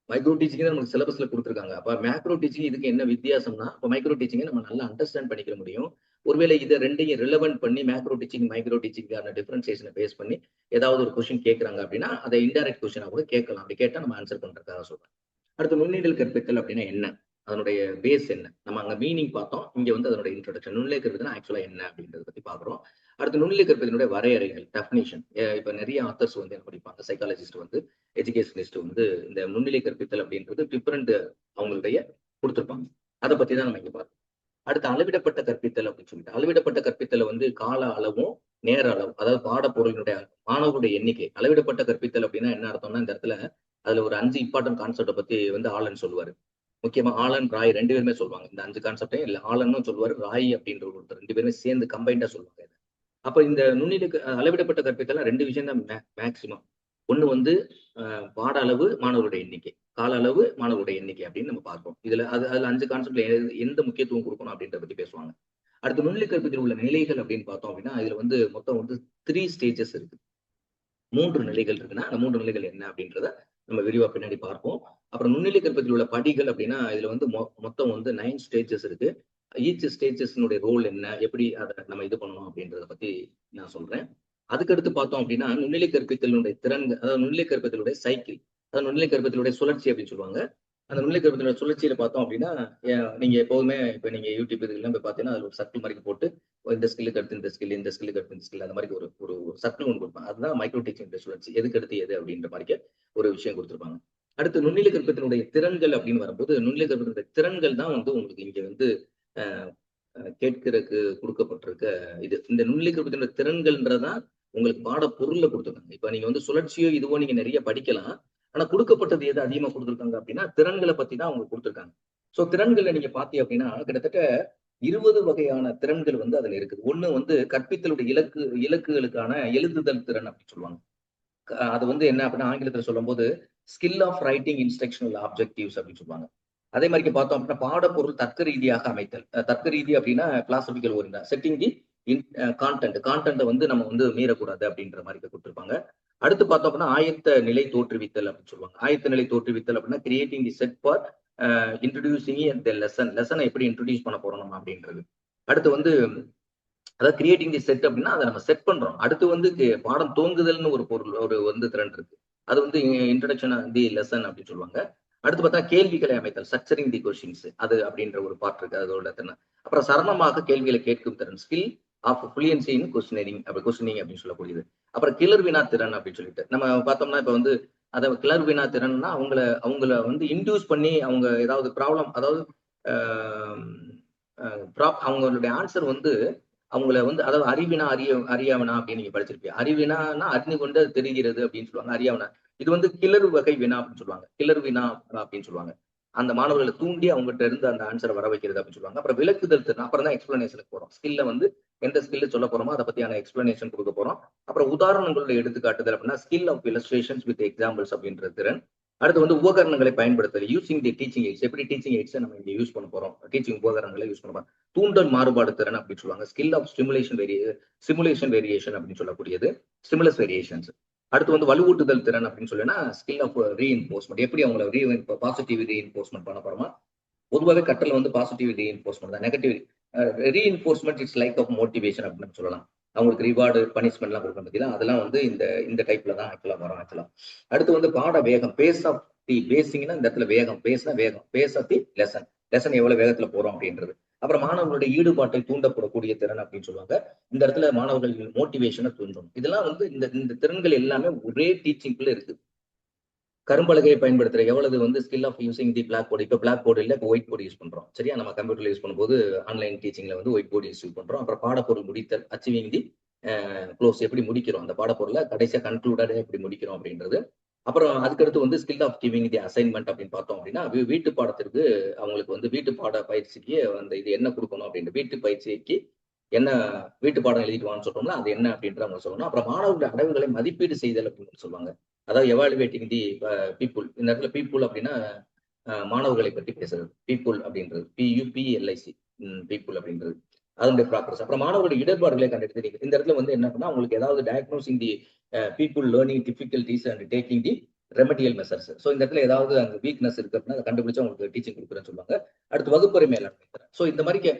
மைக்ரோ டீச்சிங் தான் நமக்கு சிலபஸ்ல குடுத்துருக்காங்க. அப்ப மேக்ரோ டீச்சிங் இதுக்கு என்ன வித்தியாசம்னா, அப்ப மைக்ரோ டீச்சிங்க நம்ம நல்லா அண்டர்ஸ்டாண்ட் பண்ணிக்க முடியும். ஒருவேளை இத 2யும் ரிலவன்ட் பண்ணி மேக்ரோ டீச்சிங், மைக்ரோ டீச்சிங்கான டிஃபரன்சியேஷன பேஸ் பண்ணி ஏதாவது ஒரு கொஸ்டின் கேட்கறாங்க அப்படின்னா, அத இன்டைரக்ட் கொஸ்டினா கூட கேட்கலாம். அப்படி கேட்டா நம்ம ஆன்சர் பண்றதுக்காக சொல்றேன். அடுத்து நுண்ணியல் கற்பித்தல் அப்படின்னா என்ன? அதனுடைய பேஸ் என்ன? நம்ம அங்க மீனிங் பார்த்தோம். இங்க வந்து அதனுடைய இன்ட்ரோடக்ஷன். நுண்ணிலை கற்பித்தல்னா ஆக்சுவலா என்ன அப்படின்றத பத்தி பார்க்கிறோம். அடுத்து நுண்ணிலை கற்பித்தலுடைய வரையறைகள், டெஃபினிஷன். இப்ப நிறைய ஆத்தர்ஸ் வந்து என்ன படிப்பாங்க, சைக்காலஜிஸ்ட் வந்து, எஜுகேஷனிஸ்ட் வந்து இந்த நுண்ணிலை கற்பித்தல் அப்படின்றது டிஃபரெண்ட் அவங்களுடைய குடுத்திருப்பாங்க. அத பத்தி தான் நம்ம இங்க பார்க்கிறோம். அடுத்து அளவிடப்பட்ட கற்பித்தல் அப்படின்னு சொல்லிட்டு, அளவிடப்பட்ட கற்பித்தல வந்து கால அளவும், நேர அளவு, அதாவது பாடப்பொருளினுடைய மாணவர்களுடைய எண்ணிக்கை. அளவிடப்பட்ட கற்பித்தல் அப்படின்னா என்ன அர்த்தம்னா, இந்த இடத்துல அதுல ஒரு 5 இம்பார்ட்டன்ட் கான்செப்ட பத்தி வந்து ஆலன் சொல்லுவாரு. முக்கியமா ஆலன், ராய் 2 பேருமே சொல்லுவாங்க. இந்த 5 கான்செப்டையும் இல்ல ஆலனும் சொல்லுவாரு, ராய் அப்படின்ற ஒருத்தர் 2 பேருமே சேர்ந்து கம்பைன்டா சொல்லுவாங்க இத. அப்ப இந்த நுண்ணிலை அளவிடப்பட்ட கற்பித்தல்ல 2 விஷயம் தான் மேக்ஸிமம். ஒண்ணு வந்து பாட அளவு, மாணவர்களுடைய எண்ணிக்கை. கால அளவு, மாணவர்களுடைய எண்ணிக்கை அப்படின்னு நம்ம பார்ப்போம். அதுல 5 கான்செப்ட்ல எந்த முக்கியத்துவம் குடுக்கணும் அப்படின்றத பத்தி பேசுவாங்க. அடுத்து நுண்ணிலை கற்பித்தல் உள்ள நிலைகள் அப்படின்னு பார்த்தோம் அப்படின்னா, இதுல வந்து மொத்தம் வந்து 3 ஸ்டேஜஸ் இருக்கு. 3 நிலைகள் இருக்குன்னா, அந்த 3 நிலைகள் என்ன அப்படின்றத நம்ம விரிவா பின்னாடி பார்ப்போம். அப்புறம் நுண்ணிலை கற்பித்தல் உள்ள படிகள் அப்படின்னா, இதுல வந்து மொத்தம் வந்து 9 ஸ்டேஜஸ் இருக்கு. ஈச் ஸ்டேஜஸ்னுடைய ரோல் என்ன? எப்படி அத நம்ம இது பண்ணணும் அப்படின்றத பத்தி நான் சொல்றேன். அதுக்கடுத்து பார்த்தோம் அப்படின்னா, நுண்ணிலை கற்பித்தலினுடைய திறன்கள், அதாவது நுண்ணிலை கற்பித்தலுடைய சைக்கிள். அதாவது நுண்ணிலை கற்பித்தலுடைய சுழற்சி அப்படின்னு சொல்லுவாங்க. அந்த நுண்ணிலை கற்பித்தலுடைய சுழற்சியில பார்த்தோம் அப்படின்னா, நீங்க எப்போதுமே இப்ப நீங்க யூடியூப் இதுக்கெல்லாம் போய் பார்த்தீங்கன்னா, அதுல ஒரு சர்க்கிள் மாரி போட்டு இந்த ஸ்கில்லுக்கு அடுத்து இந்த ஸ்கில், இந்த ஸ்கில்லுக்கு அடுத்து இந்த ஸ்கில் அந்த மாதிரி ஒரு ஒரு சர்க்கிள் ஒண்ணு குடுப்பாங்க. அதுதான் மைக்ரோ டீச்சிங் சுழற்சி. எதுக்கு அடுத்து எது அப்படின்ற மாரிக்க ஒரு விஷயம் குடுத்திருப்பாங்க. அடுத்து நுண்ணிலை கற்பித்தலினுடைய திறன்கள் அப்படின்னு வரும்போது, நுண்ணிலை கற்பித்தலுடைய திறன்கள் தான் வந்து உங்களுக்கு இங்க வந்து அ கேட்கிறதுக்கு குடுக்கப்பட்டிருக்க இது. இந்த நுண்ணிலை கற்பித்தலினுடைய திறன்கள்ன்றதுதான் உங்களுக்கு பாட பொருள்ல குடுத்திருக்காங்க. இப்ப நீங்க வந்து சுழற்சியோ, இதுவோ நீங்க நிறைய படிக்கலாம். ஆனா குடுக்கப்பட்டது எது அதிகமா குடுத்திருக்காங்க அப்படின்னா, திறன்கள பத்தி தான் அவங்க குடுத்திருக்காங்க. சோ திறன்கள நீங்க பார்த்தீங்க அப்படின்னா, கிட்டத்தட்ட 20 வகையான திறன்கள் வந்து அதுல இருக்குது. ஒண்ணு வந்து கற்பித்தலுடைய இலக்குகளுக்கான எழுதுதல் திறன் அப்படின்னு சொல்லுவாங்க. அது வந்து என்ன அப்படின்னா ஆங்கிலத்துல சொல்லும்போது, skill of writing instructional objectives அப்படின்னு சொல்லுவாங்க. அதே மாரி பார்த்தோம் அப்படின்னா, பாடப்பொருள் தர்க்க ரீதியாக அமைத்தல். தர்க்க ரீதி அப்படின்னா பிலாசபிக்கல் ஓரியன்டா. Setting the in content. கான்டென்ட்ட வந்து நம்ம வந்து மீறக்கூடாது அப்படின்ற மாரி குடுத்திருப்பாங்க. அடுத்து பார்த்தோம் அப்படின்னா, ஆயத்த நிலை தோற்றுவித்தல் அப்படின்னு சொல்லுவாங்க. ஆயத்த நிலை தோற்றுவித்தல் அப்படின்னா, creating the set for introducing the lesson. லெசன எப்படி இன்ட்ரோடியூஸ் பண்ண போறோம் நம்ம அப்படின்றது. அடுத்து வந்து அதாவது கிரியேட்டிங் தி செட் அப்படின்னா, அத நம்ம செட் பண்றோம். அடுத்து வந்து பாடம் துவங்குதல்னு ஒரு பொருள் ஒரு வந்து திறன் இருக்கு. அது வந்து இன்ட்ரோடக்ஷன் தி லெசன் அப்படின்னு சொல்லுவாங்க. அடுத்து பார்த்தா கேள்விகளை அமைத்தல், ஸ்ட்ரக்சரிங் தி கொஸ்டின்ஸ் அது அப்படின்ற ஒரு பார்ட் இருக்கு. அதோட திறன். அப்புறம் சரளமாக கேள்விகளை கேட்கும் திறன், skill of fluency in questioning questioning அப்படின்னு சொல்லக்கூடியது. அப்புறம் கிளர் வினா திறன் அப்படின்னு சொல்லிட்டு நம்ம பார்த்தோம்னா, இப்ப வந்து அத கிளர் வினா திறன்னா அவங்கள அவங்கள வந்து இன்டியூஸ் பண்ணி அவங்க ஏதாவது ப்ராப்ளம் அதாவது அவங்களுடைய ஆன்சர் வந்து அவங்கள வந்து அதாவது அறிவினா அறியாவினா அப்படின்னு நீங்க படிச்சிருப்பீங்க. அறிவினான்னா அறிந்து கொண்டு அது தெரிகிறது அப்படின்னு சொல்லுவாங்க. அறியாவினா இது வந்து கிளறு வகை வினா அப்படின்னு சொல்லுவாங்க. கிளறு வினா அப்படின்னு சொல்லுவாங்க. அந்த மாணவர்களை தூண்டி அவங்ககிட்ட இருந்து அந்த ஆன்சரை வர வைக்கிறது அப்படின்னு சொல்லுவாங்க. அப்புறம் விளக்குதல் திறன். அப்புறம் தான் எக்ஸ்பிளனேஷனுக்கு போறோம். ஸ்கில்ல வந்து எந்த ஸ்கில்ல சொல்ல போறோமோ அதை பத்தியான எக்ஸ்பிளனேஷன் கொடுக்க போறோம். அப்புறம் உதாரணங்களோட எடுத்துக்காட்டுதல் அப்படின்னா skill of illustrations with examples அப்படின்ற திறன். அடுத்து வந்து உபகரணங்களை பயன்படுத்தல், யூசிங் தி டீச்சிங் எய்ட்ஸ். எப்படி டீச்சிங் எய்ட்ஸ் நம்ம இங்க யூஸ் பண்ண போறோம், டீச்சிங் உபகரணங்களை யூஸ் பண்ண போறோம். தூண்டல் மாறுபாடு திறன் அப்படின்னு சொல்லுவாங்க. ஸ்கில் ஆஃப் சிமுலேஷன் வேரியேஷன் அப்படின்னு சொல்லக்கூடியது, ஸ்டிமுலஸ் வேரியேஷன்ஸ். அடுத்து வந்து வலுவூட்டுதல் திறன் அப்படின்னு சொல்லினா ஸ்கில் ஆஃப் ரீஇன்போர்ஸ்மெண்ட். எப்படி அவங்களை பாசிட்டிவ் ரீஇன்போர்ஸ்மெண்ட் பண்ண போறோமா. பொதுவாகவே கற்றல் வந்து பாசிட்டிவ் ரீஇன்போர்ஸ்மெண்ட் தான். Negative reinforcement it's like of motivation அப்படின்னு சொல்லலாம். அவங்களுக்கு ரிவார்டு பனிஷ்மெண்ட் எல்லாம் கொடுக்க பத்திலாம் அதெல்லாம் வந்து இந்த இந்த டைப்ல தான் ஆக்சுவலா வரும் ஆக்சுவலா. அடுத்து வந்து பாட வேகம், பேஸ் ஆஃப் தி பேசிங்னா இந்த இடத்துல வேகம், பேஸ்னா வேகம், pace of the lesson, lesson எவ்வளவு வேகத்துல போறோம் அப்படின்றது. அப்புறம் மாணவர்களுடைய ஈடுபாட்டை தூண்டப்படக்கூடிய திறன் அப்படின்னு சொல்லுவாங்க. இந்த இடத்துல மாணவர்கள் மோட்டிவேஷனை தூண்டும். இதெல்லாம் வந்து இந்த இந்த திறன்கள் எல்லாமே ஒரே டீச்சிங்குள்ள இருக்கு. கரும்பலகையை பயன்படுத்துற எவ்வளவு வந்து skill of using the blackboard. இப்ப பிளாக் போர்டு இல்ல, இப்போ ஒயிட் போர்டு யூஸ் பண்றோம். சரியா? நம்ம கம்ப்யூட்டர்ல யூஸ் பண்ணும்போது ஆன்லைன் டீச்சிங்ல வந்து ஒயிட் போர்டு யூஸ் பண்றோம். அப்புறம் பாடப்பொருள் முடித்தல், அச்சீவிங் தி க்ளோஸ் எப்படி முடிக்கிறோம் அந்த பாடப்பொருளை கடைசியா கன்க்ளூடட் எப்படி முடிக்கிறோம் அப்படின்றது. அப்புறம் அதுக்கடுத்து வந்து skill of giving the assignment அப்படின்னு பார்த்தோம் அப்படின்னா வீட்டு பாடத்திற்கு அவங்களுக்கு வந்து வீட்டு பாட பயிற்சிக்கு அந்த இது என்ன கொடுக்கணும் அப்படின்னு வீட்டு பயிற்சிக்கு என்ன வீட்டு பாடம் எழுதிட்டு வான்னு சொல்றோம்னா அது என்ன அப்படின்ற அவங்க சொல்லணும். அப்புறம் மாணவர்களுடைய அடைவுகளை மதிப்பீடு செய்தல் அப்படின்னு சொல்லுவாங்க. அதாவது எவாலுவேட்டிங் தி பீப்புள். இந்த இடத்துல பீப்புள் அப்படின்னா மாணவர்களை பற்றி பேசுறது. பீப்புள் அப்படின்றது PUPLIC பீப்புள் அப்படின்றது அதனுடைய ப்ராக்ரஸ். அப்புறம் மாணவர்களுடைய இடர்பாடுகளை கண்டெடுத்து இந்த இடத்துல வந்து என்ன பண்ணா உங்களுக்கு ஏதாவது diagnosing the people learning difficulties and taking the remedial measures. So இந்த இடத்துல ஏதாவது அந்த வீக்னஸ் இருக்கு அப்படின்னா அதை கண்டுபிடிச்சா உங்களுக்கு டீச்சிங் கொடுக்குறேன்னு சொல்லுவாங்க. அடுத்து வகுப்பறை மேலாண்மை. ஸோ இந்த மாதிரி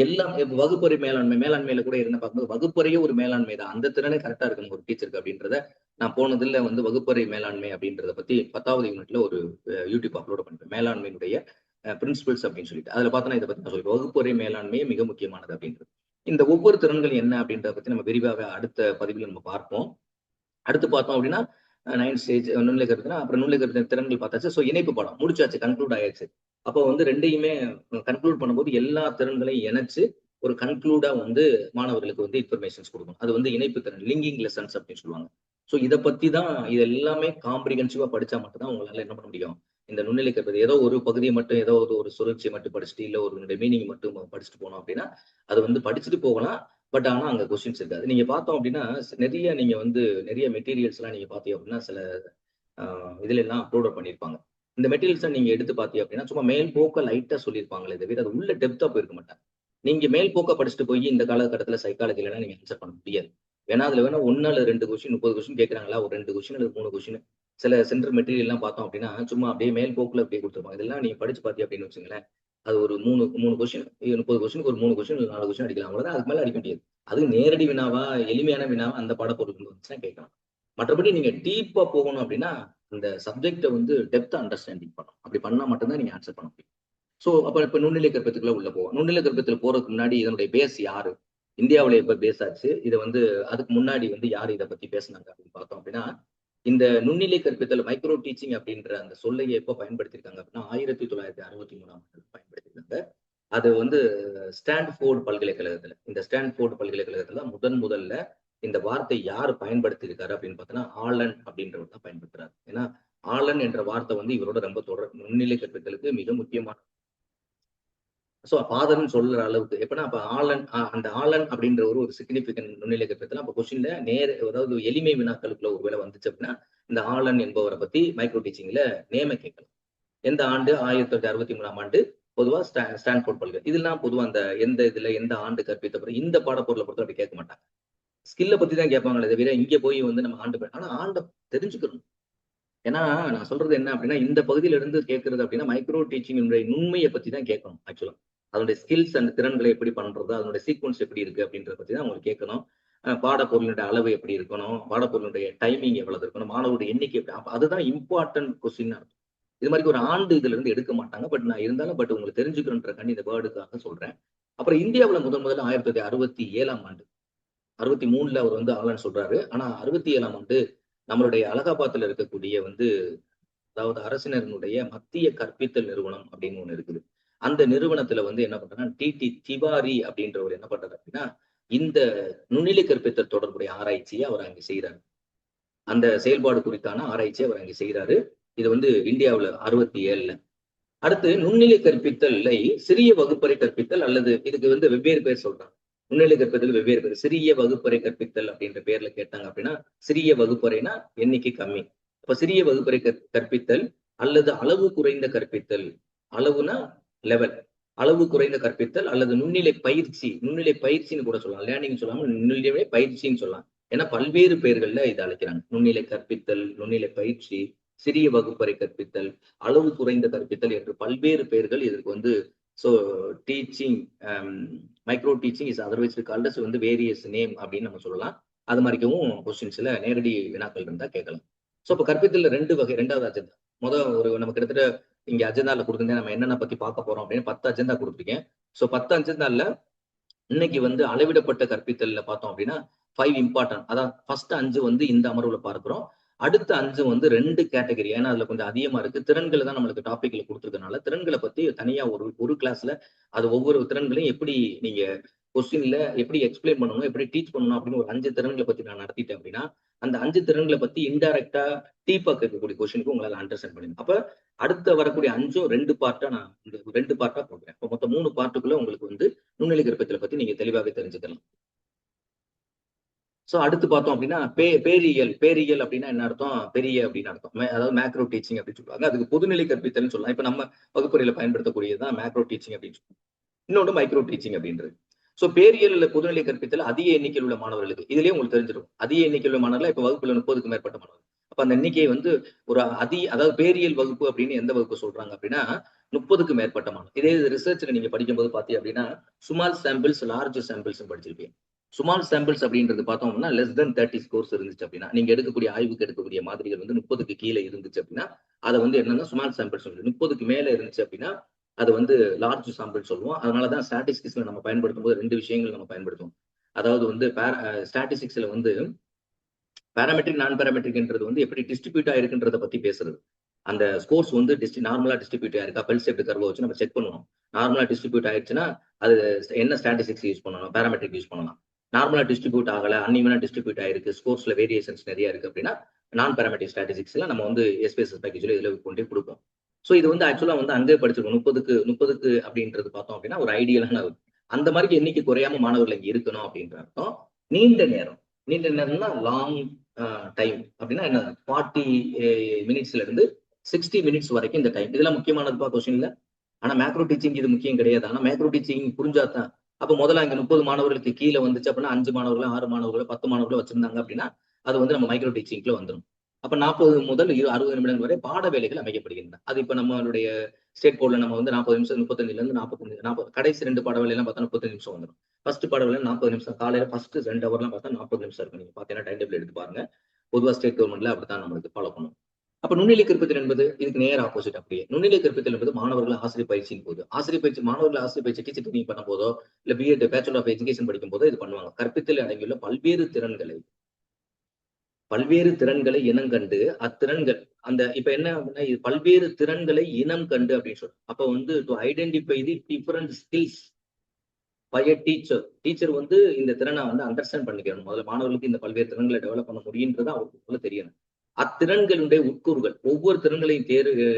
எல்லாம் வகுப்பறை மேலாண்மையில கூட என்ன பார்க்கும்போது வகுப்பறையே ஒரு மேலாண்மை தான். அந்த திறனே கரெக்டா இருக்கணும் ஒரு டீச்சருக்கு அப்படின்றத நான் போனதுல வந்து வகுப்பறை மேலாண்மை அப்படின்றத பத்தி 10வது யூனிட்ல ஒரு யூடியூப் அப்லோட் பண்ணிட்டேன். மேலாண்மையினுடைய பிரின்சிபல்ஸ் அப்படின்னு சொல்லிட்டு அதுல பார்த்தோன்னா இதை பத்தி நான் சொல்லிட்டு வகுப்பறை மேலாண்மையே மிக முக்கியமானது அப்படின்றது. இந்த ஒவ்வொரு திறன்கள் என்ன அப்படின்றத பத்தி நம்ம விரிவாக அடுத்த பதிவில் நம்ம பார்ப்போம். அடுத்து பார்த்தோம் அப்படின்னா 9 ஸ்டேஜ் நுண்ணிலை கருத்துனா அப்புறம் நுண்ணிலை கருத்து திறன்கள் பார்த்தாச்சு. ஸோ இணைப்பு பாடம் முடிச்சாச்சு, கன்க்ளூட் ஆயாச்சு. அப்போ வந்து ரெண்டையுமே கன்க்ளூட் பண்ணும்போது எல்லா திறன்களையும் இணைச்சு ஒரு கன்க்ளூடா வந்து மாணவர்களுக்கு வந்து இன்ஃபர்மேஷன்ஸ் கொடுக்கணும். அது வந்து இணைப்பு திறன், லிங்கிங் லெசன்ஸ் அப்படின்னு சொல்லுவாங்க. ஸோ இதை பத்தி தான் இது எல்லாமே காம்ப்ரிஹென்சிவா படிச்சா மட்டும்தான் உங்களால என்ன பண்ண முடியும். இந்த நுண்ணிலை கற்பது ஏதோ ஒரு பகுதியை மட்டும் ஏதோ ஒரு சுழற்சியை மட்டும் படிச்சுட்டு இல்லை ஒரு மீனிங் மட்டும் படிச்சுட்டு போனோம் அப்படின்னா அது வந்து படிச்சுட்டு போகலாம். பட் ஆனா அங்க கொஸ்டின்ஸ் இருக்காது. நீங்க பார்த்தோம் அப்படின்னா நிறைய நீங்க வந்து நிறைய மெட்டீரியல்ஸ் எல்லாம் நீங்க பாத்தீங்க அப்படின்னா சில இதுல எல்லாம் அப்லோட் பண்ணிருப்பாங்க. இந்த மெட்டீரியல்ஸ் நீங்க எடுத்து பாத்தீங்க அப்படின்னா சும்மா மேல் போக்க லைட்டா சொல்லியிருப்பாங்களே தவிர அது உள்ள டெப்தா போயிருக்க மாட்டாங்க. நீங்க மேல் போக்க படிச்சுட்டு போய் இந்த காலகட்டத்துல சைக்காலஜில நீங்க ஆன்சர் பண்ண முடியாது. வேணா அதுல வேணா 1 அல்லது 2 கொஸ்டின் 30 கொஸ்டின் கேட்கறாங்களா ஒரு 2 கொஸ்டின் அல்லது 3 கொஸ்டின் சில சென்டர் மெட்டீரியல் எல்லாம் பார்த்தோம் அப்படின்னா சும்மா அப்படியே மேல் போக்குல அப்படியே கொடுத்துருப்பாங்க. இதெல்லாம் நீங்க படிச்சு பாத்தீங்க அப்படின்னு வச்சுங்களேன் அது ஒரு 3 கொஸ்டின் 30 கொஸ்டினுக்கு ஒரு 3 கொஸ்டின் 4 கொஸ்டின் அடிக்கலாம். அவ்வளவுதான், அதுக்கு மேல அடிக்க முடியாது. அது நேரடி வினாவா எளிமையான வினாவா அந்த பாடப்பொருள் வந்துச்சுன்னா கேட்கலாம். மற்றபடி நீங்க டீப்பா போகணும் அப்படின்னா அந்த சப்ஜெக்டை வந்து டெப்த் அண்டர்ஸ்டாண்டிங் பண்ணணும். அப்படி பண்ணா மட்டும்தான் நீங்க ஆன்சர் பண்ண முடியும். சோ அப்ப இப்ப நுண்ணிலை கற்பித்துக்குள்ள உள்ள போவோம். நுண்ணிலை கற்பித்துல போறதுக்கு முன்னாடி இதனுடைய பேஸ் யாரு, இந்தியாவில எப்ப பேஸ் ஆச்சு, இதை வந்து அதுக்கு முன்னாடி வந்து யாரு இதை பத்தி பேசினாங்க அப்படின்னு பார்த்தோம் அப்படின்னா இந்த நுண்ணிலை கற்பித்தல் மைக்ரோ டீச்சிங் அப்படின்ற அந்த சொல்லையை எப்ப பயன்படுத்திருக்காங்க அப்படின்னா 1963ஆம் ஆண்டு பயன்படுத்திருக்காங்க. அது வந்து ஸ்டான்ஃபோர்டு பல்கலைக்கழகத்துல இந்த ஸ்டான்ஃபோர்டு பல்கலைக்கழகத்துல முதல்ல இந்த வார்த்தை யார் பயன்படுத்தி இருக்காரு அப்படின்னு பார்த்தோன்னா ஆலன் அப்படின்றவர் தான் பயன்படுத்துறாரு. ஏன்னா ஆலன் என்ற வார்த்தை வந்து இவரோட ரொம்ப நுண்ணிலை கற்பித்தலுக்கு மிக முக்கியமான சோ ஃபாதர்னு சொல்ற அளவுக்கு எப்படின்னா அப்ப ஆலன் அந்த ஆலன் அப்படின்ற ஒரு சிக்னிபிகன்ட் நுண்ணிலை கற்பித்தல் அப்ப கொஸ்டின்ல அதாவது எளிமை வினாக்களுக்குள்ள ஒரு வேலை வந்துச்சு அப்படின்னா இந்த ஆலன் என்பவரை பத்தி மைக்ரோ டீச்சிங்ல நேம கேட்கலாம். எந்த ஆண்டு 1963ஆம் ஆண்டு பொதுவா ஸ்டான்ஃபோர்ட் பல்கலை. இதெல்லாம் பொதுவா அந்த எந்த ஆண்டு கற்பித்த பிறகு இந்த பாடப்பொருளை பொறுத்த அப்படி கேட்க மாட்டாங்க. ஸ்கில்ல பத்தி தான் கேட்பாங்களே தவிர இங்க போய் வந்து நம்ம ஆனா ஆண்டை தெரிஞ்சுக்கணும். ஏன்னா நான் சொல்றது என்ன அப்படின்னா இந்த பகுதியில இருந்து கேட்கறது அப்படின்னா மைக்ரோ டீச்சிங் நுண்மையை பத்தி தான் கேட்கணும். ஆக்சுவலா அதனுடைய ஸ்கில்ஸ் அந்த திறன்களை எப்படி பண்றது, அதனுடைய சீக்வன்ஸ் எப்படி இருக்கு அப்படின்றத பத்தி தான் உங்களுக்கு கேட்கணும். பாடப்பொருளுடைய அளவு எப்படி இருக்கணும், பாடப்பொருளுடைய டைமிங் எவ்வளவு இருக்கணும், மாணவருடைய எண்ணிக்கை எப்படி, அதுதான் இம்பார்ட்டன்ட் கொஸ்டின். இது மாதிரி ஒரு ஆண்டு இதுல இருந்து எடுக்க மாட்டாங்க. பட் நான் இருந்தாலும் உங்களுக்கு தெரிஞ்சுக்கணுன்ற கண்டி இந்த வேர்டுக்காக சொல்றேன். அப்புறம் இந்தியாவுல முதல்ல 1967ஆம் ஆண்டு 63ல அவர் வந்து ஆலன் சொல்றாரு. ஆனா 67ஆம் ஆண்டு நம்மளுடைய அலகாபாத்ல இருக்கக்கூடிய வந்து அதாவது அரசினருடைய மத்திய கற்பித்தல் நிறுவனம் அப்படின்னு ஒண்ணு இருக்குது. அந்த நிறுவனத்துல வந்து என்ன பண்றாங்கன்னா டிடி திவாரி அப்படின்றவர் என்ன பண்றாரு அப்படின்னா இந்த நுண்ணிலை கற்பித்தல் தொடர்புடைய ஆராய்ச்சியை அவர் அங்க செய்யறாரு. அந்த செயல்பாடு குறித்தான ஆராய்ச்சியை அவர் அங்க செய்யறாரு. இது வந்து இந்தியாவுல 67ல. அடுத்து நுண்ணிலை கற்பித்தலை சிறிய வகுப்பறை கற்பித்தல் அல்லது இதுக்கு வந்து வெவ்வேறு பேர் சொல்றாங்க. நுண்ணிலை கற்பித்தல் வெவ்வேறு பேர். சிறிய வகுப்பறை கற்பித்தல் அப்படின்ற பேர்ல கேட்டாங்க அப்படின்னா சிறிய வகுப்பறைனா எண்ணிக்கை கம்மி. அப்ப சிறிய வகுப்பறை கற்பித்தல் அல்லது அளவு குறைந்த கற்பித்தல். அளவுனா லெவல், அளவு குறைந்த கற்பித்தல் அல்லது நுண்ணிலை பயிற்சின்னு கூட சொல்லலாம். லேர்னிங் சொல்லாம நுண்ணிலை பயிற்சின்னு சொல்லலாம். ஏன்னா பல்வேறு பெயர்கள்ல இதை அழைக்கிறாங்க. நுண்ணிலை கற்பித்தல், நுண்ணிலை பயிற்சி, சிறிய வகுப்பறை கற்பித்தல், அளவு குறைந்த கற்பித்தல் என்று பல்வேறு பெயர்கள் இதற்கு வந்து so teaching micro teaching is otherwise called as வந்து வேரியஸ் நேம் அப்படின்னு நம்ம சொல்லலாம். அது மாதிரிக்கவும் கொஸ்டின்ஸ்ல நேரடி வினாக்கள் இருந்தா கேட்கலாம். ஸோ இப்போ கற்பித்தல் 2 வகை. 2வது அஜெண்டா ஒரு நம்ம கிட்டத்தட்ட இங்க அஜெண்டால கொடுத்துருந்தேன் நம்ம என்னென்ன பத்தி பார்க்க போறோம் அப்படின்னு 10 அஜெண்டா கொடுத்துருக்கேன். ஸோ 10 அஜெண்டால இன்னைக்கு வந்து அளவிடப்பட்ட கற்பித்தல்ல பார்த்தோம் அப்படின்னா 5 இம்பார்ட்டன்ட், அதான் ஃபர்ஸ்ட் 5 வந்து இந்த அமர்வுல பார்க்கிறோம். அடுத்த 5 வந்து 2 கேட்டகரி. ஏன்னா அதுல கொஞ்சம் அதிகமா இருக்கு. திறன்களை தான் நம்மளுக்கு டாபிக்ல கொடுத்துருக்கனால திறன்களை பத்தி தனியா ஒரு கிளாஸ்ல அது ஒவ்வொரு திறன்களையும் எப்படி நீங்க கொஸ்டின்ல எப்படி எக்ஸ்பிளைன் பண்ணணும், எப்படி டீச் பண்ணணும் அப்படின்னு ஒரு 5 திறன்களை பத்தி நான் நடத்திட்டேன் அப்படின்னா, அந்த 5 திறன்களை பத்தி இன்டைரக்டா டீப்பா கேட்கக்கூடிய கொஸ்டினுக்கு உங்களால அண்டர்ஸ்டாண்ட் பண்ணிடணும். அப்ப அடுத்த வரக்கூடிய 5ம் 2 பார்ட்டா நான் இந்த 2 பார்ட்டா போடுறேன். அப்ப மொத்தம் 3 பார்ட்டுக்குள்ள உங்களுக்கு வந்து நுண்ணிலை கற்பித்தலை பத்தி நீங்க தெளிவாக தெரிஞ்சுக்கலாம். சோ அடுத்து பார்த்தோம் அப்படின்னா பேரியல். பேரியல் அப்படின்னா என்ன அர்த்தம்? பெரிய அப்படின்னு அர்த்தம். அதாவது மேக்ரோ டீச்சிங் அப்படின்னு சொல்லுவாங்க. அதுக்கு பொதுநிலை கற்பித்தல்னு சொல்லலாம். இப்ப நம்ம வகுப்பறையில பயன்படுத்தக்கூடியதுதான் மேக்ரோ டீச்சிங் அப்படின்னு சொல்லுவாங்க. இன்னொன்று மைக்ரோ டீச்சிங் அப்படின்றது. சோ பேரியல் பொதுநிலை கற்பித்தல் அதிக எண்ணிக்கையில் உள்ள மாணவர்களுக்கு இதுலயே உங்களுக்கு தெரிஞ்சிடும். அதிக எண்ணிக்கையில் உள்ள மாணவர்கள் இப்ப வகுப்புல 30க்கு மேற்பட்ட மாணவர்கள். அப்ப அந்த எண்ணிக்கையை வந்து ஒரு அதாவது பேரியல் வகுப்பு அப்படின்னு எந்த வகுப்பு சொல்றாங்க அப்படின்னா 30க்கு மேற்பட்ட மாணவர்கள். இதே ரிசர்ச்ல நீங்க படிக்கும்போது பாத்தீங்க அப்படின்னா ஸ்மால் சாம்பிள்ஸ் லார்ஜ் சாம்பிள்ஸ் படிச்சிருப்பீங்க. ஸ்மால் சாம்பிள்ஸ் அப்படின்றது பார்த்தோம்னா லெஸ் தென் 30 ஸ்கோர்ஸ் இருந்துச்சு அப்படின்னா நீங்க எடுக்கக்கூடிய ஆய்வுக்கு எடுக்கக்கூடிய மாதிரிகள் வந்து 30க்கு கீழே இருந்துச்சு அப்படின்னா அதை வந்து என்னன்னா ஸ்மால் சாம்பிள்ஸ் 30க்கு மேல இருந்துச்சு அப்படின்னா அது வந்து லார்ஜ் சாம்பிள் சொல்லுவோம். அதனாலதான் ஸ்டாட்டிஸ்டிக்ஸ்ல நம்ம பயன்படுத்தும் போது 2 விஷயங்கள் நம்ம பயன்படுத்துவோம். அதாவது வந்து ஸ்டாட்டிஸ்டிக்ஸ்ல வந்து பேராமெட்ரிக் நான் பேராமெட்ரிக்ன்றது வந்து எப்படி டிஸ்ட்ரிபியூட் ஆயிருக்குன்றத பத்தி பேசுறது. அந்த ஸ்கோர்ஸ் வந்து நார்மலா டிஸ்ட்ரிபியூட் ஆயிருக்கா பெல் ஷேப்ட் கர்வ் வச்சு நம்ம செக் பண்ணுவோம். நார்மலா டிஸ்ட்ரிபியூட் ஆயிடுச்சுன்னா அது என்ன ஸ்டாட்டிஸ்டிக்ஸ் யூஸ் பண்ணணும், பேராமெட்ரிக் யூஸ் பண்ணலாம். நார்மலா டிஸ்ட்ரிபியூட் ஆகல, அன்இவனா டிஸ்ட்ரிபியூட் ஆயிருக்கு, ஸ்கோர்ஸ்ல வேரியேஷன்ஸ் நிறைய இருக்கு அப்படின்னா நான் பேராமெட்ரிக் ஸ்டாட்டிஸ்டிக்ஸ்ல நம்ம வந்து எஸ்பிஎஸ்எஸ் பேக்கேஜ்ல இதுல கொண்டே கொடுப்போம். சோ இது வந்து ஆக்சுவலா வந்து அங்கே படிச்சிருக்கோம். 30க்கு அப்படின்றது பார்த்தோம் அப்படின்னா ஒரு ஐடியலான அந்த மாதிரி எண்ணிக்கை குறையாம மாணவர்கள் இங்க இருக்கணும் அப்படின்ற அர்த்தம். நீண்ட நேரம்னா லாங் டைம் அப்படின்னா என்ன 40 மினிட்ஸ்ல இருந்து 60 மினிட்ஸ் வரைக்கும் இந்த டைம். இதெல்லாம் முக்கியமானதுப்பா கொஸ்டின்ல. ஆனா மேக்ரோ டீச்சிங் இது முக்கியம் கிடையாது. ஆனா மேக்ரோ டீச்சிங் புரிஞ்சாதான் அப்ப முதல்ல அங்க 30 மாணவர்களுக்கு கீழே வந்துச்சு அப்படின்னா 5 மாணவர்களோ 6 மாணவர்களோ 10 மாணவர்களோ வச்சிருந்தாங்க அப்படின்னா அது வந்து நம்ம மைக்ரோ டீச்சிங்ல வந்துடும். அப்ப 40 முதல் 60 நிமிடங்கள் வரை பாட வேலைகள் அமைக்கப்படுகின்றன. அது இப்ப நம்மளுடைய ஸ்டேட் போர்ட்ல நம்ம வந்து 40 நிமிஷம் 35ல இருந்து 40 கடைசி 2 பாட வேலை எல்லாம் பார்த்தா 30 நிமிஷம் வந்துடும். ஃபர்ஸ்ட் பாட வேலை 40 நிமிஷம். காலையில ஃபர்ஸ்ட் 2 ஹவர்லாம் பார்த்தா 40 நிமிஷம் இருக்கும். நீங்க பாத்தீங்கன்னா டைம் டேபிள் எடுத்து பாருங்க. பொதுவா ஸ்டேட் கவர்மெண்ட்ல அப்படித்தான் நம்மளுக்கு ஃபாலோ பண்ணும். அப்ப நுண்ணிலை கற்பித்தல் என்பது இதுக்கு நேர் ஆப்போசிட். அப்படியே நுண்ணிலை கற்பித்தல் என்பது மாணவர்கள் ஆசிரியர் பயிற்சியின் போது மாணவர்கள் ஆசிரியர் பயிற்சி டீச்சர் ட்ரைனிங் பண்ணும் போதோ இல்ல பிஎட் பேச்சுலர் ஆஃப் எஜுகேஷன் படிக்கும் போதோ இது பண்ணுவாங்க. கற்பித்தல் அடங்கியுள்ள பல்வேறு திறன்களை இனம் கண்டு அத்திறன்கள் அந்த இப்ப என்ன அப்படின்னா இது பல்வேறு திறன்களை இனம் கண்டு அப்படின்னு சொல்றோம். அப்ப வந்து to identify the different skills by a teacher வந்து இந்த திறனை வந்து அண்டர்ஸ்டாண்ட் பண்ணிக்கணும். முதல்ல மாணவர்களுக்கு இந்த பல்வேறு திறன்களை டெவலப் பண்ண முடியுன்றது அவங்களுக்கு தெரியணும். அத்திறன்களுடைய உட்கூறுகள் ஒவ்வொரு திறன்களையும்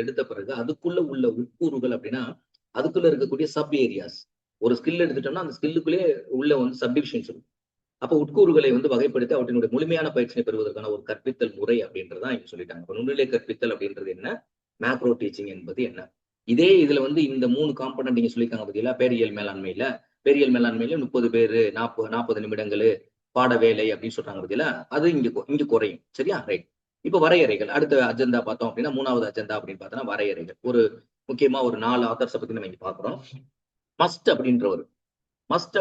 எடுத்த பிறகு அதுக்குள்ள உள்ள உட்கூறுகள் அப்படின்னா அதுக்குள்ள இருக்கக்கூடிய சப் ஏரியாஸ். ஒரு ஸ்கில் எடுத்துட்டோம்னா அந்த ஸ்கில்லுக்குள்ளே உள்ள வந்து சப்டிவிஷன்ஸ் இருக்கும். அப்ப உட்கூறுகளை வந்து வகைப்படுத்தி அவற்றினுடைய முழுமையான பயிற்சியை பெறுவதற்கான ஒரு கற்பித்தல் முறை அப்படின்றதான் இங்க சொல்லிட்டாங்க. நுண்ணிலை கற்பித்தல் அப்படின்றது என்ன, மேக்ரோ டீச்சிங் என்பது என்ன. இதே இதுல வந்து இந்த 3 காம்பனன்ட் நீங்க சொல்லியிருக்காங்க பார்த்தீங்களா, பேரியல் மேலாண்மையில 30 பேரு 40 நிமிடங்கள் பாட வேலை அப்படின்னு சொல்றாங்க பார்த்தீங்களா, அது இங்க குறையும். சரியா? ரைட். இப்ப வரையறைகள் அடுத்த அஜெண்டா பார்த்தோம் அப்படின்னா 3வது அஜெண்டா அப்படின்னு பார்த்தோம்னா வரையறைகள். ஒரு முக்கியமா ஒரு 4 ஆத்தர்ஸை பத்தி நம்ம இங்க பாக்குறோம். மஸ்ட்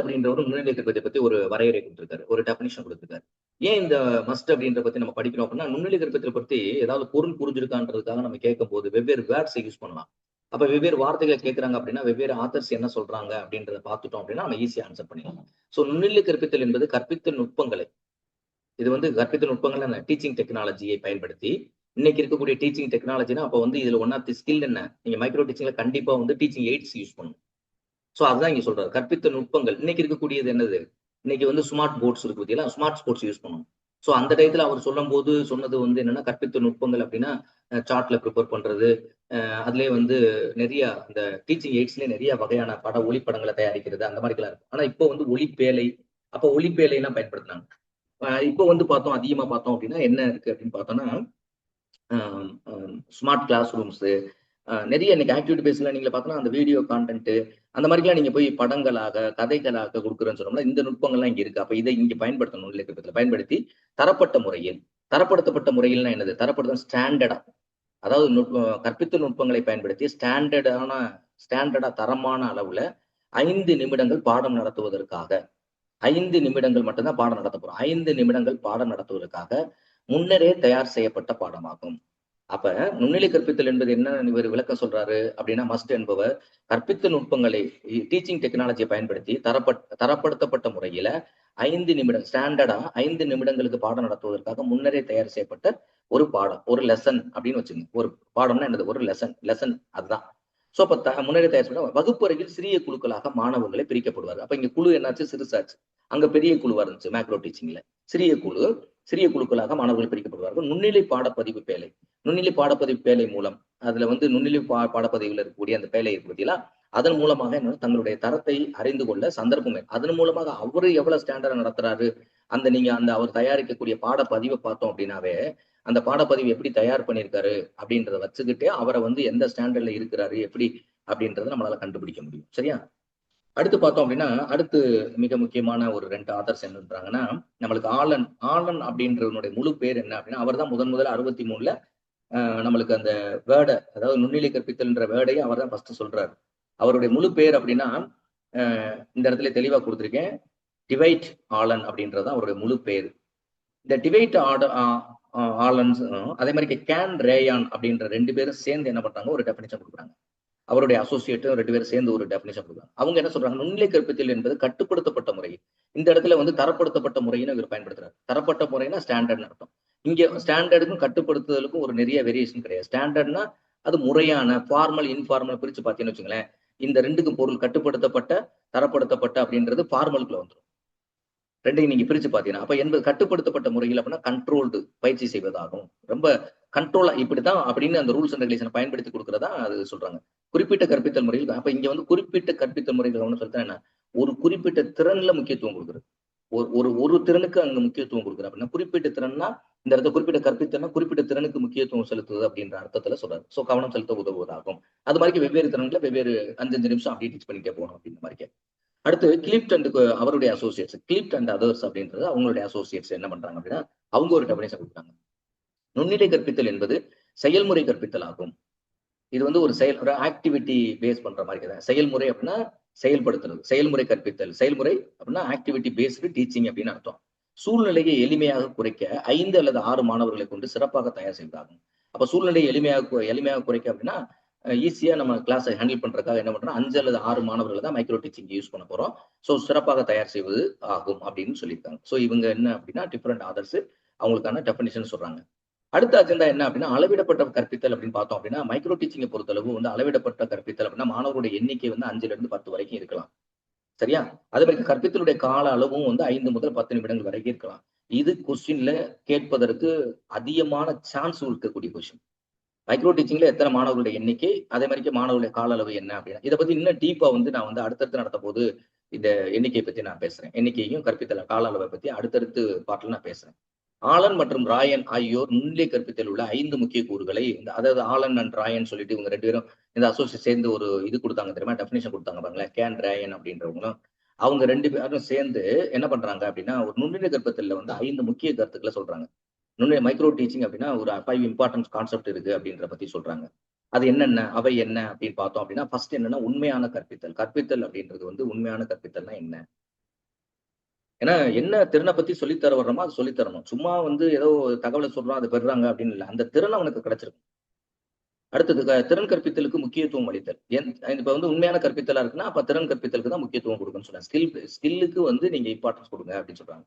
அப்படின்றவர் நுண்ணிலை கற்பித்தலை பத்தி ஒரு வரையறை கொடுத்திருக்காரு, ஒரு டெபினிஷன் கொடுத்திருக்காரு. ஏன் இந்த மஸ்ட் அப்படின்ற பத்தி நம்ம படிக்கிறோம் அப்படின்னா நுண்ணிலை கற்பித்தலை பத்தி ஏதாவது பொருள் புரிஞ்சிருக்கான்றதுக்காக நம்ம கேட்கும் போது வெவ்வேறு வேர்ட்ஸை யூஸ் பண்ணலாம். அப்ப வெவ்வேறு வார்த்தைகளை கேட்கறாங்க அப்படின்னா வெவ்வேறு ஆத்தர்ஸ் என்ன சொல்றாங்க அப்படின்றத பார்த்துட்டோம் அப்படின்னா நம்ம ஈஸியா ஆன்சர் பண்ணிடலாம். சோ நுண்ணிலை கற்பித்தல் என்பது கற்பித்தல் நுட்பங்களை இது வந்து கற்பித்தல் நுட்பங்கள் டீச்சிங் டெக்னாலஜியை பயன்படுத்தி இன்னைக்கு இருக்கக்கூடிய டீச்சிங் டெக்னாலஜினா அப்ப வந்து இதுல ஒன் ஆஃப் தி ஸ்கில் என்ன, நீங்க மைக்ரோ டீச்சிங்ல கண்டிப்பா வந்து டீச்சிங் எய்ட்ஸ் யூஸ் பண்ணணும். சோ அதுதான் இங்க சொல்றாரு. கற்பித்தல் நுட்பங்கள் இன்னைக்கு இருக்கக்கூடியது என்னது, இன்னைக்கு வந்து ஸ்மார்ட் போர்ட்ஸ் இருக்கு பார்த்தீங்களா, ஸ்மார்ட் போர்ட்ஸ் யூஸ் பண்ணணும். சோ அந்த டயத்துல அவர் சொல்லும் போது சொன்னது வந்து என்னன்னா கற்பித்தல் நுட்பங்கள் அப்படின்னா சார்ட்ல ப்ரிப்பேர் பண்றது, அதுலயே வந்து நிறைய இந்த டீச்சிங் எய்ட்ஸ்லயே நிறைய வகையான ஒளிப்படங்களை தயாரிக்கிறது அந்த மாதிரிலாம் இருக்கும். ஆனா இப்போ வந்து ஒளிப்பேலை எல்லாம் பயன்படுத்தினாங்க. இப்போ வந்து அதிகமா பார்த்தோம் அப்படின்னா என்ன இருக்கு அப்படின்னு பார்த்தோம்னா ஸ்மார்ட் கிளாஸ் ரூம்ஸ் நிறைய இன்னைக்கு ஆக்டிவிட்டி பேஸ்ல நீங்க பார்த்தோம்னா அந்த வீடியோ கான்டென்ட் அந்த மாதிரிலாம் நீங்க போய் படங்களாக கதைகளாக கொடுக்குறேன்னு சொன்னோம்னா இந்த நுட்பங்கள்லாம் இங்க இருக்கு. அப்ப இதை இங்க பயன்படுத்தணும். இலக்கியத்துல பயன்படுத்தி தரப்படுத்தப்பட்ட முறையில்னா என்னது, தரப்படுத்த ஸ்டாண்டர்டா, அதாவது கற்பித்தல் நுட்பங்களை பயன்படுத்தி ஸ்டாண்டர்டா தரமான அளவுல 5 நிமிடங்கள் பாடம் நடத்துவதற்காக 5 நிமிடங்கள் மட்டும்தான் பாடம் நடத்த போறோம். 5 நிமிடங்கள் பாடம் நடத்துவதற்காக முன்னரே தயார் செய்யப்பட்ட பாடமாகும். அப்ப நுண்ணிலை கற்பித்தல் என்பது என்ன இவர் விளக்கம் சொல்றாரு அப்படின்னா மஸ்ட் என்பவர் கற்பித்தல் நுட்பங்களை டீச்சிங் டெக்னாலஜியை பயன்படுத்தி தரப்படுத்தப்பட்ட முறையில 5 நிமிடம் ஸ்டாண்டர்டா 5 நிமிடங்களுக்கு பாடம் நடத்துவதற்காக முன்னரே தயார் செய்யப்பட்ட ஒரு பாடம், ஒரு லெசன் அப்படின்னு வச்சுங்க. ஒரு பாடம்னா என்னது, ஒரு லெசன் அதுதான். சோ அப்ப முன்னாடி தயார் பண்ண வகுப்பறையில் சிறிய குழுக்களாக மாணவர்களை பிரிக்கப்படுவார். அப்ப இங்க குழு என்னாச்சு, சிறுசாச்சு. அங்க பெரிய குழுவா இருந்துச்சு மேக்ரோ டீச்சிங்ல. சிறிய குழுக்களாக மாணவர்கள் பிரிக்கப்படுவார்கள். நுண்ணிலை பாடப்பதிவு பேழை. நுண்ணிலை பாடப்பதிவு பேழை மூலம் அதுல வந்து நுண்ணிலை பாடப்பதிவுல இருக்கக்கூடிய அந்த பேழை இருக்கு பார்த்தீங்களா, அதன் மூலமாக என்ன தங்களுடைய தரத்தை அறிந்து கொள்ள சந்தர்ப்பம். அதன் மூலமாக அவரு எவ்வளவு ஸ்டாண்டர்டா நடத்துறாரு, அந்த அவர் தயாரிக்கக்கூடிய பாடப்பதிவை பார்த்தோம் அப்படின்னாவே, அந்த பாடப்பதிவு எப்படி தயார் பண்ணியிருக்காரு அப்படின்றத வச்சுக்கிட்டே அவரை வந்து எந்த ஸ்டாண்டர்ட்ல இருக்கிறாரு எப்படி அப்படின்றத நம்மளால கண்டுபிடிக்க முடியும். சரியா? அடுத்து பார்த்தோம் அப்படின்னா, அடுத்து மிக முக்கியமான ஒரு 2 ஆதர்ஸ் என்னன்றாங்கன்னா, நம்மளுக்கு ஆலன் அப்படின்றவனுடைய முழு பேர் என்ன அப்படின்னா, அவர் தான் முதல் 63ல நம்மளுக்கு அந்த வேர்ட, அதாவது நுண்ணிலை கற்பித்தல்ன்ற வேர்டையே அவர் தான் ஃபர்ஸ்ட் சொல்றாரு. அவருடைய முழு பேர் அப்படின்னா, இந்த இடத்துல தெளிவா கொடுத்திருக்கேன். டிவைட் ஆலன் அப்படின்றது அவருடைய முழு பேர். இந்த டிவைட் ஆலன்ஸ் அதே மாதிரி கேன் ரேயான் அப்படின்ற 2 பேரும் சேர்ந்து என்ன பண்றாங்க, ஒரு டெஃபினிஷன் கொடுக்குறாங்க. அவருடைய அசோசியேட்டும் 2 பேரும் சேர்ந்து ஒரு டெஃபினிஷன் கொடுக்குறாங்க. அவங்க என்ன சொல்றாங்க, நுண்ணிலை கற்பித்தல் என்பது கட்டுப்படுத்தப்பட்ட முறை. இந்த இடத்துல வந்து தரப்படுத்தப்பட்ட முறைன்னு இவர் பயன்படுத்துறாரு. தரப்பட்ட முறைனா ஸ்டாண்டர்ட்னு அர்த்தம். இங்க ஸ்டாண்டர்டுக்கும் கட்டுப்படுத்துதலுக்கும் ஒரு நிறைய வேரியேஷன் கிடையாது. ஸ்டாண்டர்ட்னா அது முறையான, ஃபார்மல் இன்ஃபார்மல் பிரிச்சு பார்த்தீங்கன்னு வச்சுங்களேன், இந்த 2க்கும் பொருள் கட்டுப்படுத்தப்பட்ட, தரப்படுத்தப்பட்ட அப்படின்றது ஃபார்மலுக்குள்ள வந்துடும். 2யும் நீங்க பிரிச்சு பார்த்தீங்கன்னா, அப்ப என்பது கட்டுப்படுத்தப்பட்ட முறையில் அப்படின்னா கண்ட்ரோல்டு பயிற்சி செய்வதாகும். ரொம்ப கண்ட்ரோலா இப்படித்தான் அப்படின்னு அந்த ரூல்ஸ் அண்ட் ரெகுலேஷன் பயன்படுத்தி கொடுக்கறதா அது சொல்றாங்க. குறிப்பிட்ட கற்பித்தல் முறையில் அப்ப இங்க வந்து குறிப்பிட்ட கற்பித்தல் முறைகள் கவனம் செலுத்தா என்ன, ஒரு குறிப்பிட்ட திறன்ல முக்கியத்துவம் கொடுக்குறது. ஒரு திறனுக்கு அங்க முக்கியத்துவம் கொடுக்குறது அப்படின்னா, குறிப்பிட்ட திறன்னா இந்த இடத்துல குறிப்பிட்ட கற்பித்தல்னா குறிப்பிட்ட திறனுக்கு முக்கியத்துவம் செலுத்துவது அப்படின்ற அர்த்தத்துல சொல்றாரு. சோ கவனம் செலுத்த உதவுவதாகும். அது மாதிரி வெவ்வேறு திறன்களை வெவ்வேறு 5 நிமிஷம் அப்படியே டீச் பண்ணிட்டே போகணும் அப்படின்ற மாதிரி. அடுத்து கிளிப்ட் அண்ட் அவருடைய அசோசியேட்ஸ், கிளிப்ட் அண்ட் அதர்ஸ் அப்படின்றது அவங்களுடைய அசோசியேட்ஸ் என்ன பண்றாங்க அப்படின்னா, அவங்க ஒரு டெபினேஷன் கொடுக்குறாங்க. நுண்ணிலை கற்பித்தல் என்பது செயல்முறை கற்பித்தல் ஆகும். இது வந்து ஒரு ஆக்டிவிட்டி பேஸ் பண்ற மாதிரி கிடையாது. செயல்முறை அப்படின்னா செயல்படுத்துறது, செயல்முறை கற்பித்தல். செயல்முறை அப்படின்னா ஆக்டிவிட்டி பேஸ்டு டீச்சிங் அப்படின்னு அர்த்தம். சூழ்நிலையை எளிமையாக குறைக்க 5 அல்லது 6 மாணவர்களை கொண்டு சிறப்பாக தயார் செய்வதாகும். அப்ப சூழ்நிலையை எளிமையாக குறைக்க அப்படின்னா ஈஸியா நம்ம கிளாஸை ஹேண்டில் பண்றதுக்காக என்ன பண்றோம், 5 அல்லது 6 மாணவர்களை தான் மைக்ரோ டீச்சிங் யூஸ் பண்ண போறோம். ஸோ சிறப்பாக தயார் செய்வது ஆகும் அப்படின்னு சொல்லியிருக்காங்க. ஸோ இவங்க என்ன அப்படின்னா டிஃபரெண்ட் ஆதர்ஸ் அவங்களுக்கான டெஃபினிஷன் சொல்றாங்க. அடுத்த அஜெண்டா என்ன அப்படின்னா, அளவிடப்பட்ட கற்பித்தல் அப்படின்னு பார்த்தோம் அப்படின்னா, மைக்ரோ டீச்சிங்கை பொறுத்தளவு வந்து அளவிடப்பட்ட கற்பித்தல் அப்படின்னா மாணவருடைய எண்ணிக்கை வந்து 5ல இருந்து 10 வரைக்கும் இருக்கலாம். சரியா? அதே மாதிரி கற்பித்தலுடைய கால அளவும் வந்து 5 முதல் 10 நிமிடங்கள் வரைக்கும் இருக்கலாம். இது கொஸ்டின்ல கேட்பதற்கு அதிகமான சான்ஸ் இருக்கக்கூடிய கொஸ்டின். மைக்ரோ டீச்சிங்ல எத்தனை மாணவர்களுடைய எண்ணிக்கை, அதே மாதிரி மாணவர்களுடைய கால அளவு என்ன அப்படின்னா, இதை பத்தி இன்னும் டீப்பா வந்து நான் வந்து அடுத்தடுத்து நடத்த போது இந்த எண்ணிக்கையை பத்தி நான் பேசுறேன். எண்ணிக்கையும் கற்பித்தல் கால அளவை பத்தி அடுத்தடுத்து பாட்டில் நான் பேசுறேன். ஆலன் மற்றும் ராயன் ஆகியோர் நுண்ணிலை கற்பித்தல் உள்ள 5 முக்கிய கூறுகளை, அதாவது ஆலன் அண்ட் ராயன் சொல்லிட்டு இவங்க 2 பேரும் இந்த அசோசியேட் சேர்ந்து ஒரு இது கொடுத்தாங்க தெரியுமா, டெஃபினேஷன் கொடுத்தாங்க பாருங்களேன். கேன் ராயன் அப்படின்றவங்களும் அவங்க 2 பேரும் சேர்ந்து என்ன பண்றாங்க அப்படின்னா, ஒரு நுண்ணிலை கற்பித்தல்ல வந்து 5 முக்கிய கருத்துக்களை சொல்றாங்க. மைக்ரோ டீச்சிங் அப்படின்னா ஒரு 5 இம்பார்ட்டன்ஸ் கான்செப்ட் இருக்கு அப்படின்ற பத்தி சொல்றாங்க. அது என்னென்ன, அவை என்ன அப்படின்னு பார்த்தோம் அப்படின்னா, ஃபர்ஸ்ட் என்னன்னா உண்மையான கற்பித்தல். கற்பித்தல் அப்படின்றது வந்து உண்மையான கற்பித்தல்னா என்ன? ஏன்னா என்ன திறனை பத்தி சொல்லித்தர வர்றோமோ அது சொல்லித்தரணும். சும்மா வந்து ஏதோ தகவலை சொல்றோம் அதை பெறுறாங்க அப்படின்னு இல்லை. அந்த திறன் அவனுக்கு கிடைச்சிருக்கும். அடுத்தது திறன் கற்பித்தலுக்கு முக்கியத்துவம் அளித்தல். இப்ப வந்து உண்மையான கற்பித்தலா இருக்குன்னா அப்ப திறன் கற்பித்தலுக்கு தான் முக்கியத்துவம் கொடுக்கணும்னு சொல்றாங்க. ஸ்கில்லுக்கு வந்து நீங்க இம்பார்ட்டன்ஸ் கொடுங்க அப்படின்னு சொல்றாங்க.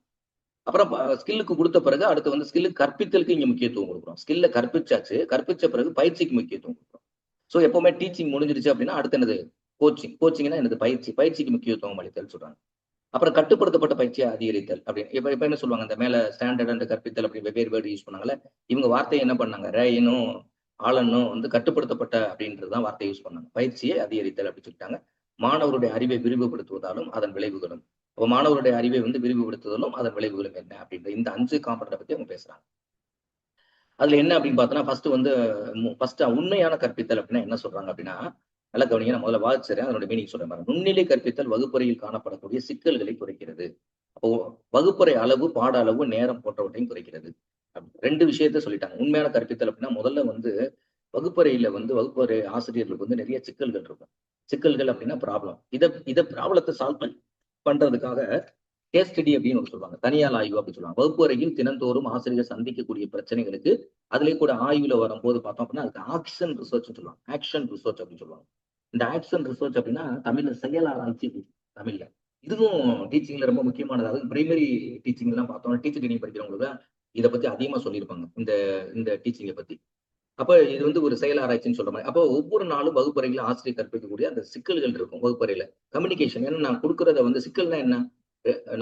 அப்புறம் ஸ்கில்லுக்கு கொடுத்த பிறகு அடுத்து வந்து ஸ்கில்லுக்கு கற்பித்தலுக்கு இங்க முக்கியத்துவம் கொடுக்குறோம். ஸ்கில்ல கற்பிச்சாச்சு, கற்பிச்ச பிறகு பயிற்சிக்கு முக்கியத்துவம் கொடுக்குறோம். ஸோ எப்பவுமே டீச்சிங் முடிஞ்சிருச்சு அப்படின்னா அடுத்து என்னது, கோச்சிங்னா என்னது, பயிற்சிக்கு முக்கியத்துவம் அளித்தல் சொல்றாங்க. அப்புறம் கட்டுப்படுத்தப்பட்ட பயிற்சியை அதிகரித்தல் அப்படின்னு இப்ப என்ன சொல்லுவாங்க, அந்த மேல ஸ்டாண்டர்ட் அண்ட் கற்பித்தல் அப்படி வெவ்வேறு வேர்டு யூஸ் பண்ணாங்கல்ல, இவங்க வார்த்தையை என்ன பண்ணாங்க, ரேயனும் ஆலனும் வந்து கட்டுப்படுத்தப்பட்ட அப்படின்றதுதான் வார்த்தை யூஸ் பண்ணாங்க. பயிற்சியை அதிகரித்தல் அப்படின்னு சொல்லிட்டாங்க. மாணவருடைய அறிவை விரிவுபடுத்துவதாலும் அதன் விளைவுகளும். அப்ப மாணவருடைய அறிவை வந்து விரிவுபடுத்துவதும் அதன் விளைவுகளும் என்ன அப்படின்ற இந்த 5 காம்பனண்ட பத்தி அவங்க பேசுறாங்க. அதுல என்ன அப்படின்னு பார்த்தோம்னா, ஃபர்ஸ்ட் உண்மையான கற்பித்தல் அப்படின்னா என்ன சொல்றாங்க அப்படின்னா, நல்லா கவனிங்க, நான் முதல்ல வாசிச்சுறேன், அதனுடைய மீனிங் சொல்றேன் பாருங்க. நுண்ணிலை கற்பித்தல் வகுப்பறையில் காணப்படக்கூடிய சிக்கல்களை குறைக்கிறது. அப்போ வகுப்பறை அளவு, பாட அளவு, நேரம் போன்றவற்றையும் குறைக்கிறது. 2 விஷயத்த சொல்லிட்டாங்க. உண்மையான கற்பித்தல் அப்படின்னா முதல்ல வந்து வகுப்பறை ஆசிரியர்களுக்கு வந்து நிறைய சிக்கல்கள் இருக்கும். சிக்கல்கள் அப்படின்னா ப்ராப்ளம். இத ப்ராப்ளத்தை சால்வ் பண்றதுக்காக கேஸ் ஸ்டடி அப்படின்னு ஒரு சொல்லுவாங்க. தனியார் ஆய்வு அப்படின்னு சொல்லுவாங்க. வகுப்பு அறையில் தினந்தோறும் ஆசிரியர் சந்திக்கக்கூடிய பிரச்சனைகளுக்கு அதுலயே கூட ஆய்வுல வரும்போது பார்த்தோம் அப்படின்னா அதுக்கு ஆக்ஷன் ரிசர்ச் சொல்லுவாங்க. ஆக்ஷன் ரிசர்ச் அப்படின்னு சொல்லுவாங்க. இந்த ஆக்ஷன் ரிசர்ச் அப்படின்னா தமிழ்ல செயல் ஆராய்ச்சி தமிழ்ல. இதுவும் டீச்சிங்ல ரொம்ப முக்கியமானது. அதுவும் பிரைமரி டீச்சிங் எல்லாம் பார்த்தோம்னா டீச்சர் ட்ரைனிங் படிக்கிறவங்களுக்கு இதை பத்தி அதிகமா சொல்லியிருப்பாங்க. இந்த டீச்சிங்கை பத்தி. அப்ப இது வந்து ஒரு செயல் ஆராய்ச்சின்னு சொல்ற மாதிரி. அப்போ ஒவ்வொரு நாளும் வகுப்பறையில ஆசிரியர் கற்பிக்கக்கூடிய அந்த சிக்கல்கள் இருக்கும் வகுப்பறையில. கம்யூனிகேஷன். ஏன்னா நான் குடுக்குறத வந்து சிக்கல்னா என்ன?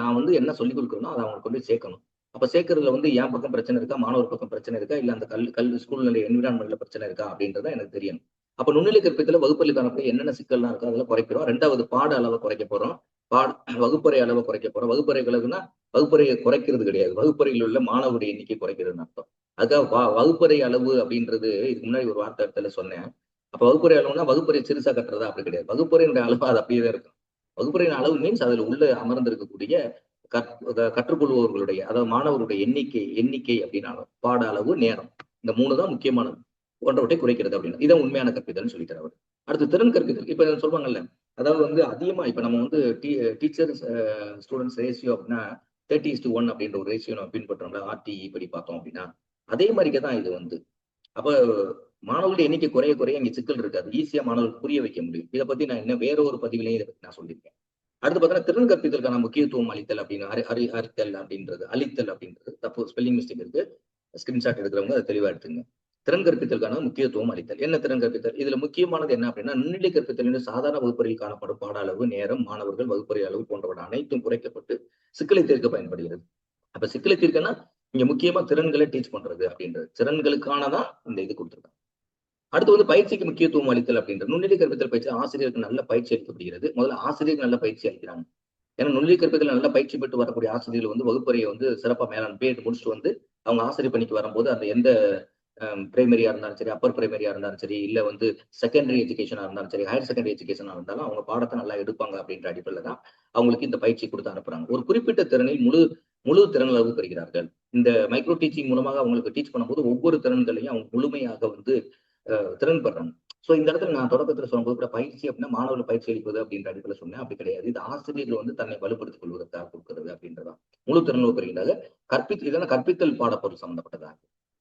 நான் வந்து என்ன சொல்லிக் குடுக்குறேனோ, அத அவங்களுக்கு கொண்டு போய் சேர்க்கணும். அப்ப சேர்க்கறதுல வந்து என் பக்கம் பிரச்சனை இருக்கா? மாணவர் பக்கம் பிரச்சனை இருக்கா? இல்ல அந்த சூழ்நிலை என்விரான்மென்ட்ல பிரச்சனை இருக்கா? அப்படின்றத எனக்கு தெரியணும். அப்ப நுண்ணிலை கற்பித்தல வகுப்பறையில காணக்கூடிய என்னென்ன சிக்கல்லாம் இருக்கோ அதெல்லாம் குறைக்கிறோம். 2வது பாட அளவ குறைக்க போறோம். பாட வகுப்பறை அளவ குறைக்க போறோம். வகுப்பறை அளவுன்னா, வகுப்பறைய குறைக்கிறது கிடையாது. வகுப்பறையில் உள்ள மாணவருடைய எண்ணிக்கை குறைக்கிறதுன்னு அர்த்தம். அதுக்காக வகுப்பறை அளவு அப்படின்றது இதுக்கு முன்னாடி ஒரு வார்த்தை இடத்துல சொன்னேன். அப்ப வகுப்பறை அளவுன்னா வகுப்பறை சிறுசா கட்டுறதா அப்படி கிடையாது. வகுப்பறையினுடைய அளவு அது அப்படியே தான் இருக்கும். வகுப்பறையின் அளவு மீன்ஸ் அதுல உள்ள அமர்ந்திருக்கக்கூடிய கற்றுக்கொள்பவர்களுடைய அதாவது மாணவருடைய எண்ணிக்கை அப்படின்னாலும் பாட அளவு, நேரம். இந்த 3 தான் முக்கியமானது. போன்றவற்றை குறைக்கிறது அப்படின்னு. இதான் உண்மையான கற்பித்தல்னு சொல்லித்தரார் அவர். அடுத்து திறன் கற்பித்தல். இப்ப சொல்லுவாங்கல்ல, அதாவது வந்து அதிகமா இப்ப நம்ம வந்து டீச்சர்ஸ் ஸ்டூடண்ட்ஸ் ரேஷியோ அப்படின்னா 30:1 அப்படின்ற ஒரு ரேஷியோ நம்ம பின்பற்றோம்ல. ஆர்டிஇ படி பார்த்தோம் அப்படின்னா, அதே மாதிரிக்கே தான் இது வந்து. அப்ப மாணவர்களுடைய எண்ணிக்கை குறைய குறைய இங்க சிக்கல் இருக்காது. ஈஸியா மாணவர்களுக்கு புரிய வைக்க முடியும். இத பத்தி நான் இன்னும் வேற ஒரு பதிவிலேயே இத பத்தி நான் சொல்லியிருக்கேன். அடுத்து பார்த்தீங்கன்னா, திறன் கற்பித்தலுக்கான முக்கியத்துவம் அளித்தல் அப்படின்னு அறித்தல் அப்படின்றது, அளித்தல் அப்படின்றது தப்பு ஸ்பெல்லிங் மிஸ்டேக் இருக்கு. ஸ்கிரீன்ஷாட் எடுக்கிறவங்க அதை தெளிவா எடுத்துங்க. திறன் கற்பித்தலுக்கான முக்கியத்துவம் அளித்தல். என்ன திறன் கற்பித்தல்? இதுல முக்கியமானது என்ன அப்படின்னா, நுண்ணிலை கற்பித்தல் என்று சாதாரண வகுப்பறையில் காணப்படும் பாட அளவு, நேரம், மாணவர்கள் வகுப்பறை அளவு போன்றவன அனைத்தும் குறைக்கப்பட்டு சிக்கலை தீர்க்க பயன்படுகிறது. அப்ப சிக்கலை தீர்க்கன்னா, இங்க முக்கியமா திறன்களை டீச் பண்றது அப்படின்றது. திறன்களுக்கானதான் இந்த இது கொடுத்திருக்காங்க. அடுத்து வந்து பயிற்சிக்கு முக்கியத்துவம் அளித்தல் அப்படின்றது. நுண்ணிலை கற்பித்தல் பயிற்சி ஆசிரியருக்கு நல்ல பயிற்சி அளிக்கப்படுகிறது. முதல்ல ஆசிரியருக்கு நல்ல பயிற்சி அளிக்கிறாங்க. ஏன்னா நுண்ணிலை கற்பித்தல் நல்ல பயிற்சி பெற்று வரக்கூடிய ஆசிரியர்கள் வந்து வகுப்பறையை வந்து சிறப்பா பிஎட் முடிச்சுட்டு வந்து அவங்க ஆசிரியர் பணிக்கு வரும்போது அந்த எந்த பிரைமரியா இருந்தாலும் சரி, அப்பர் பிரைமரியா இருந்தாலும் சரி, இல்ல வந்து செகண்டரி எஜுகேஷனா இருந்தாலும் சரி, ஹையர் செகண்டரி எஜுகேஷனா இருந்தாலும் அவங்க பாடத்தை நல்லா எடுப்பாங்க அப்படின்ற அடிப்படையில தான் அவங்களுக்கு இந்த பயிற்சி கொடுத்து அனுப்புறாங்க. ஒரு குறிப்பிட்ட திறனில் முழு முழு திறன் அளவு பெறுகிறார்கள். இந்த மைக்ரோ டீச்சிங் மூலமாக அவங்களுக்கு டீச் பண்ணும்போது ஒவ்வொரு திறன்களையும் அவங்க முழுமையாக வந்து திறன் பெறாங்க. சோ இந்த இடத்துல நான் தொடக்கத்துல சொல்லும்போது கூட பயிற்சி அப்படின்னா மாணவர்கள் பயிற்சி அளிப்பது அப்படின்ற அடிப்படையில் சொன்னேன். அப்படி கிடையாது. இது ஆசிரியர்கள் வந்து தன்னை வலுப்படுத்திக் கொள்வதற்காக கொடுக்கிறது அப்படின்றதா. முழு திறன் பெறுகின்றாங்க. இதெல்லாம் கற்பித்தல் பாடப்பொருள் சம்பந்தப்பட்டதா.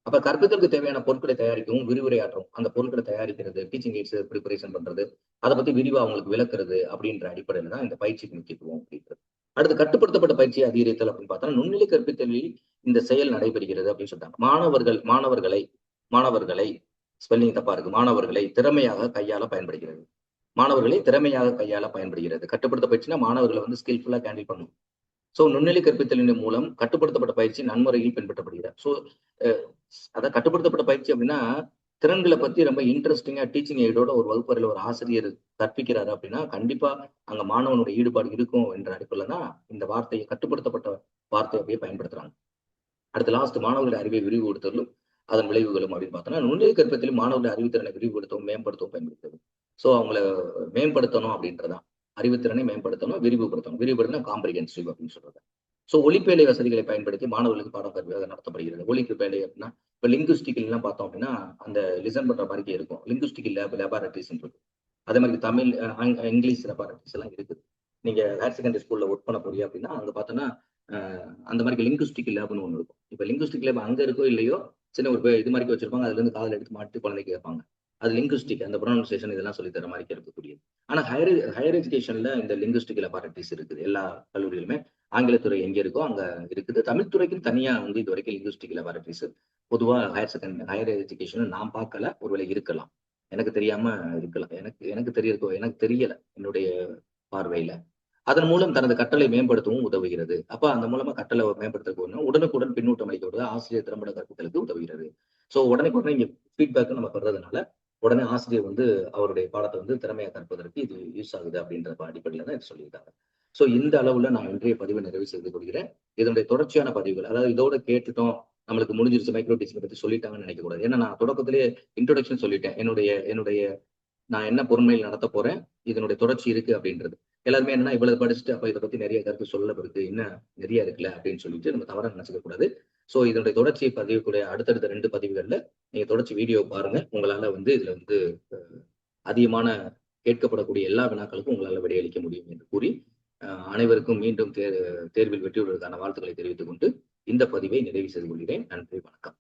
அப்ப கற்பித்தலுக்கு தேவையான பொருட்களை தயாரிக்கவும், விரிவுரையாற்றவும், அந்த பொருட்களை தயாரிக்கிறது, டீச்சிங் எய்ட்ஸ் ப்ரிப்பரேஷன் பண்றது, அதை பத்தி விரிவா அவங்களுக்கு விளக்குறது அப்படின்ற அடிப்படையில தான் இந்த பயிற்சிக்கு முக்கியத்துவம் அப்படின்றது. அடுத்து கட்டுப்படுத்தப்பட்ட பயிற்சியை அதிகரித்தல் அப்படின்னு பார்த்தா நுண்ணிலை கற்பித்தலில் இந்த செயல் நடைபெறுகிறது அப்படின்னு சொல்றாங்க. மாணவர்களை ஸ்பெல்லிங் தப்பா இருக்கு. மாணவர்களை திறமையாக கையாள பயன்படுகிறது. மாணவர்களை திறமையாக கையாள பயன்படுகிறது. கட்டுப்படுத்த பயிற்சினா மாணவர்களை வந்து ஸ்கில்ஃபுல்லா ஹேண்டில் பண்ணணும். சோ நுண்ணிலை கற்பித்தலின் மூலம் கட்டுப்படுத்தப்பட்ட பயிற்சி நன்முறையில் பின்பற்றப்படுகிறது. சோ அதாவது கட்டுப்படுத்தப்பட்ட பயிற்சி அப்படின்னா திறன்களை பத்தி ரொம்ப இன்ட்ரெஸ்டிங்கா டீச்சிங் எய்டோட ஒரு வகுப்பறையில ஒரு ஆசிரியர் கற்பிக்கிறாரு அப்படின்னா கண்டிப்பா அங்க மாணவனுடைய ஈடுபாடு இருக்கும் என்ற அடிப்படையில தான் இந்த வார்த்தையை கட்டுப்படுத்தப்பட்ட வார்த்தையை அப்படியே பயன்படுத்துறாங்க. அடுத்து லாஸ்ட் மாணவர்களுடைய அறிவை விரிவுபடுத்தலும் அதன் விளைவுகளும் அப்படின்னு பார்த்தோம்னா நுண்ணிலை கற்பித்தலும் மாணவர்களுடைய அறிவுத்திறனை விரிவுபடுத்தவும் மேம்படுத்தவும் பயன்படுத்துது. சோ அவங்கள மேம்படுத்தணும் அப்படின்றதான் அறிவுத்திறனை மேம்படுத்தணும், விரிவுபடுத்தணும். விரிவுபடுத்தினா காம்ப்ரிஹென்சிவ் அப்படின்னு சொல்றது. சோ ஒலிப்பேழை வசதிகளை பயன்படுத்தி மாணவர்களுக்கு பாடம் நடத்தப்படுகிறது. ஒலிப்பேழை அப்படின்னா இப்ப லிங்குஸ்டிக் எல்லாம் பார்த்தோம் அப்படின்னா அந்த லிசன் பண்ற மாதிரி இருக்கும். லிங்குஸ்டிக் லேபாரட்டரிஸ் இருக்கு. அதே மாதிரி தமிழ் இங்கிலீஷ் லேபாரட்டரிஸ் எல்லாம் இருக்குது. நீங்க ஹையர் செகண்டரி ஸ்கூல்ல ஒர்க் பண்ண போறீங்க அப்படின்னா அங்க பார்த்தோன்னா அந்த மாதிரி லிங்குஸ்டிக் லேப்னு ஒன்று இருக்கும். இப்ப லிங்குஸ்டிக் லேப் அங்க இருக்கோ இல்லையோ சின்ன ஒரு இது மாதிரி வச்சிருப்பாங்க. அதுல இருந்து காதல் எடுத்து மாட்டி குழந்தைக்கு கேட்பாங்க. அது லிங்குஸ்டிக் அந்த ப்ரொனன்சியேஷன் இதெல்லாம் சொல்லி தர மாதிரி இருக்கக்கூடியது. ஆனா ஹையர் எஜுகேஷன்ல இந்த லிங்குஸ்டிக் லேபாரட்டரிஸ் இருக்குது. எல்லா கல்லூரியிலுமே ஆங்கிலத்துறை எங்க இருக்கோ அங்க இருக்குது. தமிழ் துறைக்கு தனியா வந்து இது வரைக்கும் லிங்குஸ்டிக் லேபாரட்டரிஸ் பொதுவா ஹையர் எஜுகேஷன் நான் பார்க்கல. ஒருவேளை இருக்கலாம். எனக்கு தெரியாம இருக்கலாம். எனக்கு தெரியல என்னுடைய பார்வையில. அதன் மூலம் தனது கற்றலை மேம்படுத்தவும் உதவுகிறது. அப்ப அந்த மூலமா கற்றலை மேம்படுத்த உடனுக்குடன் பின்னூட்டம் அளிக்கிறது ஆசிரியர் திறம்பட கற்பித்தலுக்கு உதவுகிறது. சோ உடனுக்குடனே இங்க ஃபீட்பேக் நம்ம பெறதுனால உடனே ஆசிரியர் வந்து அவருடைய பாடத்தை வந்து திறமையா கற்பதற்கு இது யூஸ் ஆகுது அப்படின்ற அடிப்படையில தான் சொல்லியிருக்காங்க. சோ இந்த அளவுல நான் இன்றைய பதிவை நிறைவு செய்து கொள்கிறேன். இதனுடைய தொடர்ச்சியான பதிவுகள் அதாவது இதோட கேட்டுட்டோம் நம்மளுக்கு முடிஞ்சிருச்சு மைக்ரோ டீச்சிங் பத்தி சொல்லிட்டாங்கன்னு நினைக்க கூடாது. ஏன்னா நான் தொடக்கத்திலேயே இன்ட்ரோடக்ஷன் சொல்லிட்டேன். என்னுடைய நான் என்ன பொறுமையில் நடத்த போறேன் இதனுடைய தொடர்ச்சி இருக்கு அப்படின்றது. எல்லாருமே என்ன இவ்வளவு படிச்சுட்டு அப்ப இதை பத்தி நிறைய கருத்து சொல்ல இருக்கு என்ன நிறைய இருக்குல்ல அப்படின்னு சொல்லிட்டு நம்ம தவறா நினைச்சுக்க கூடாது. சோ இதனுடைய தொடர்ச்சியை பதிவுக்கூடிய அடுத்தடுத்த 2 பதிவுகள்ல நீங்க தொடர்ச்சி வீடியோ பாருங்க. உங்களால வந்து இதுல வந்து அதிகமான கேட்கப்படக்கூடிய எல்லா வினாக்களுக்கும் உங்களால விடையளிக்க முடியும் என்று கூறி அனைவருக்கும் மீண்டும் தேர்வில் வெற்றி பெறுவதற்கான வாழ்த்துக்களை தெரிவித்துக் கொண்டு இந்த பதிவை நிறைவு செய்து கொள்கிறேன். நன்றி, வணக்கம்.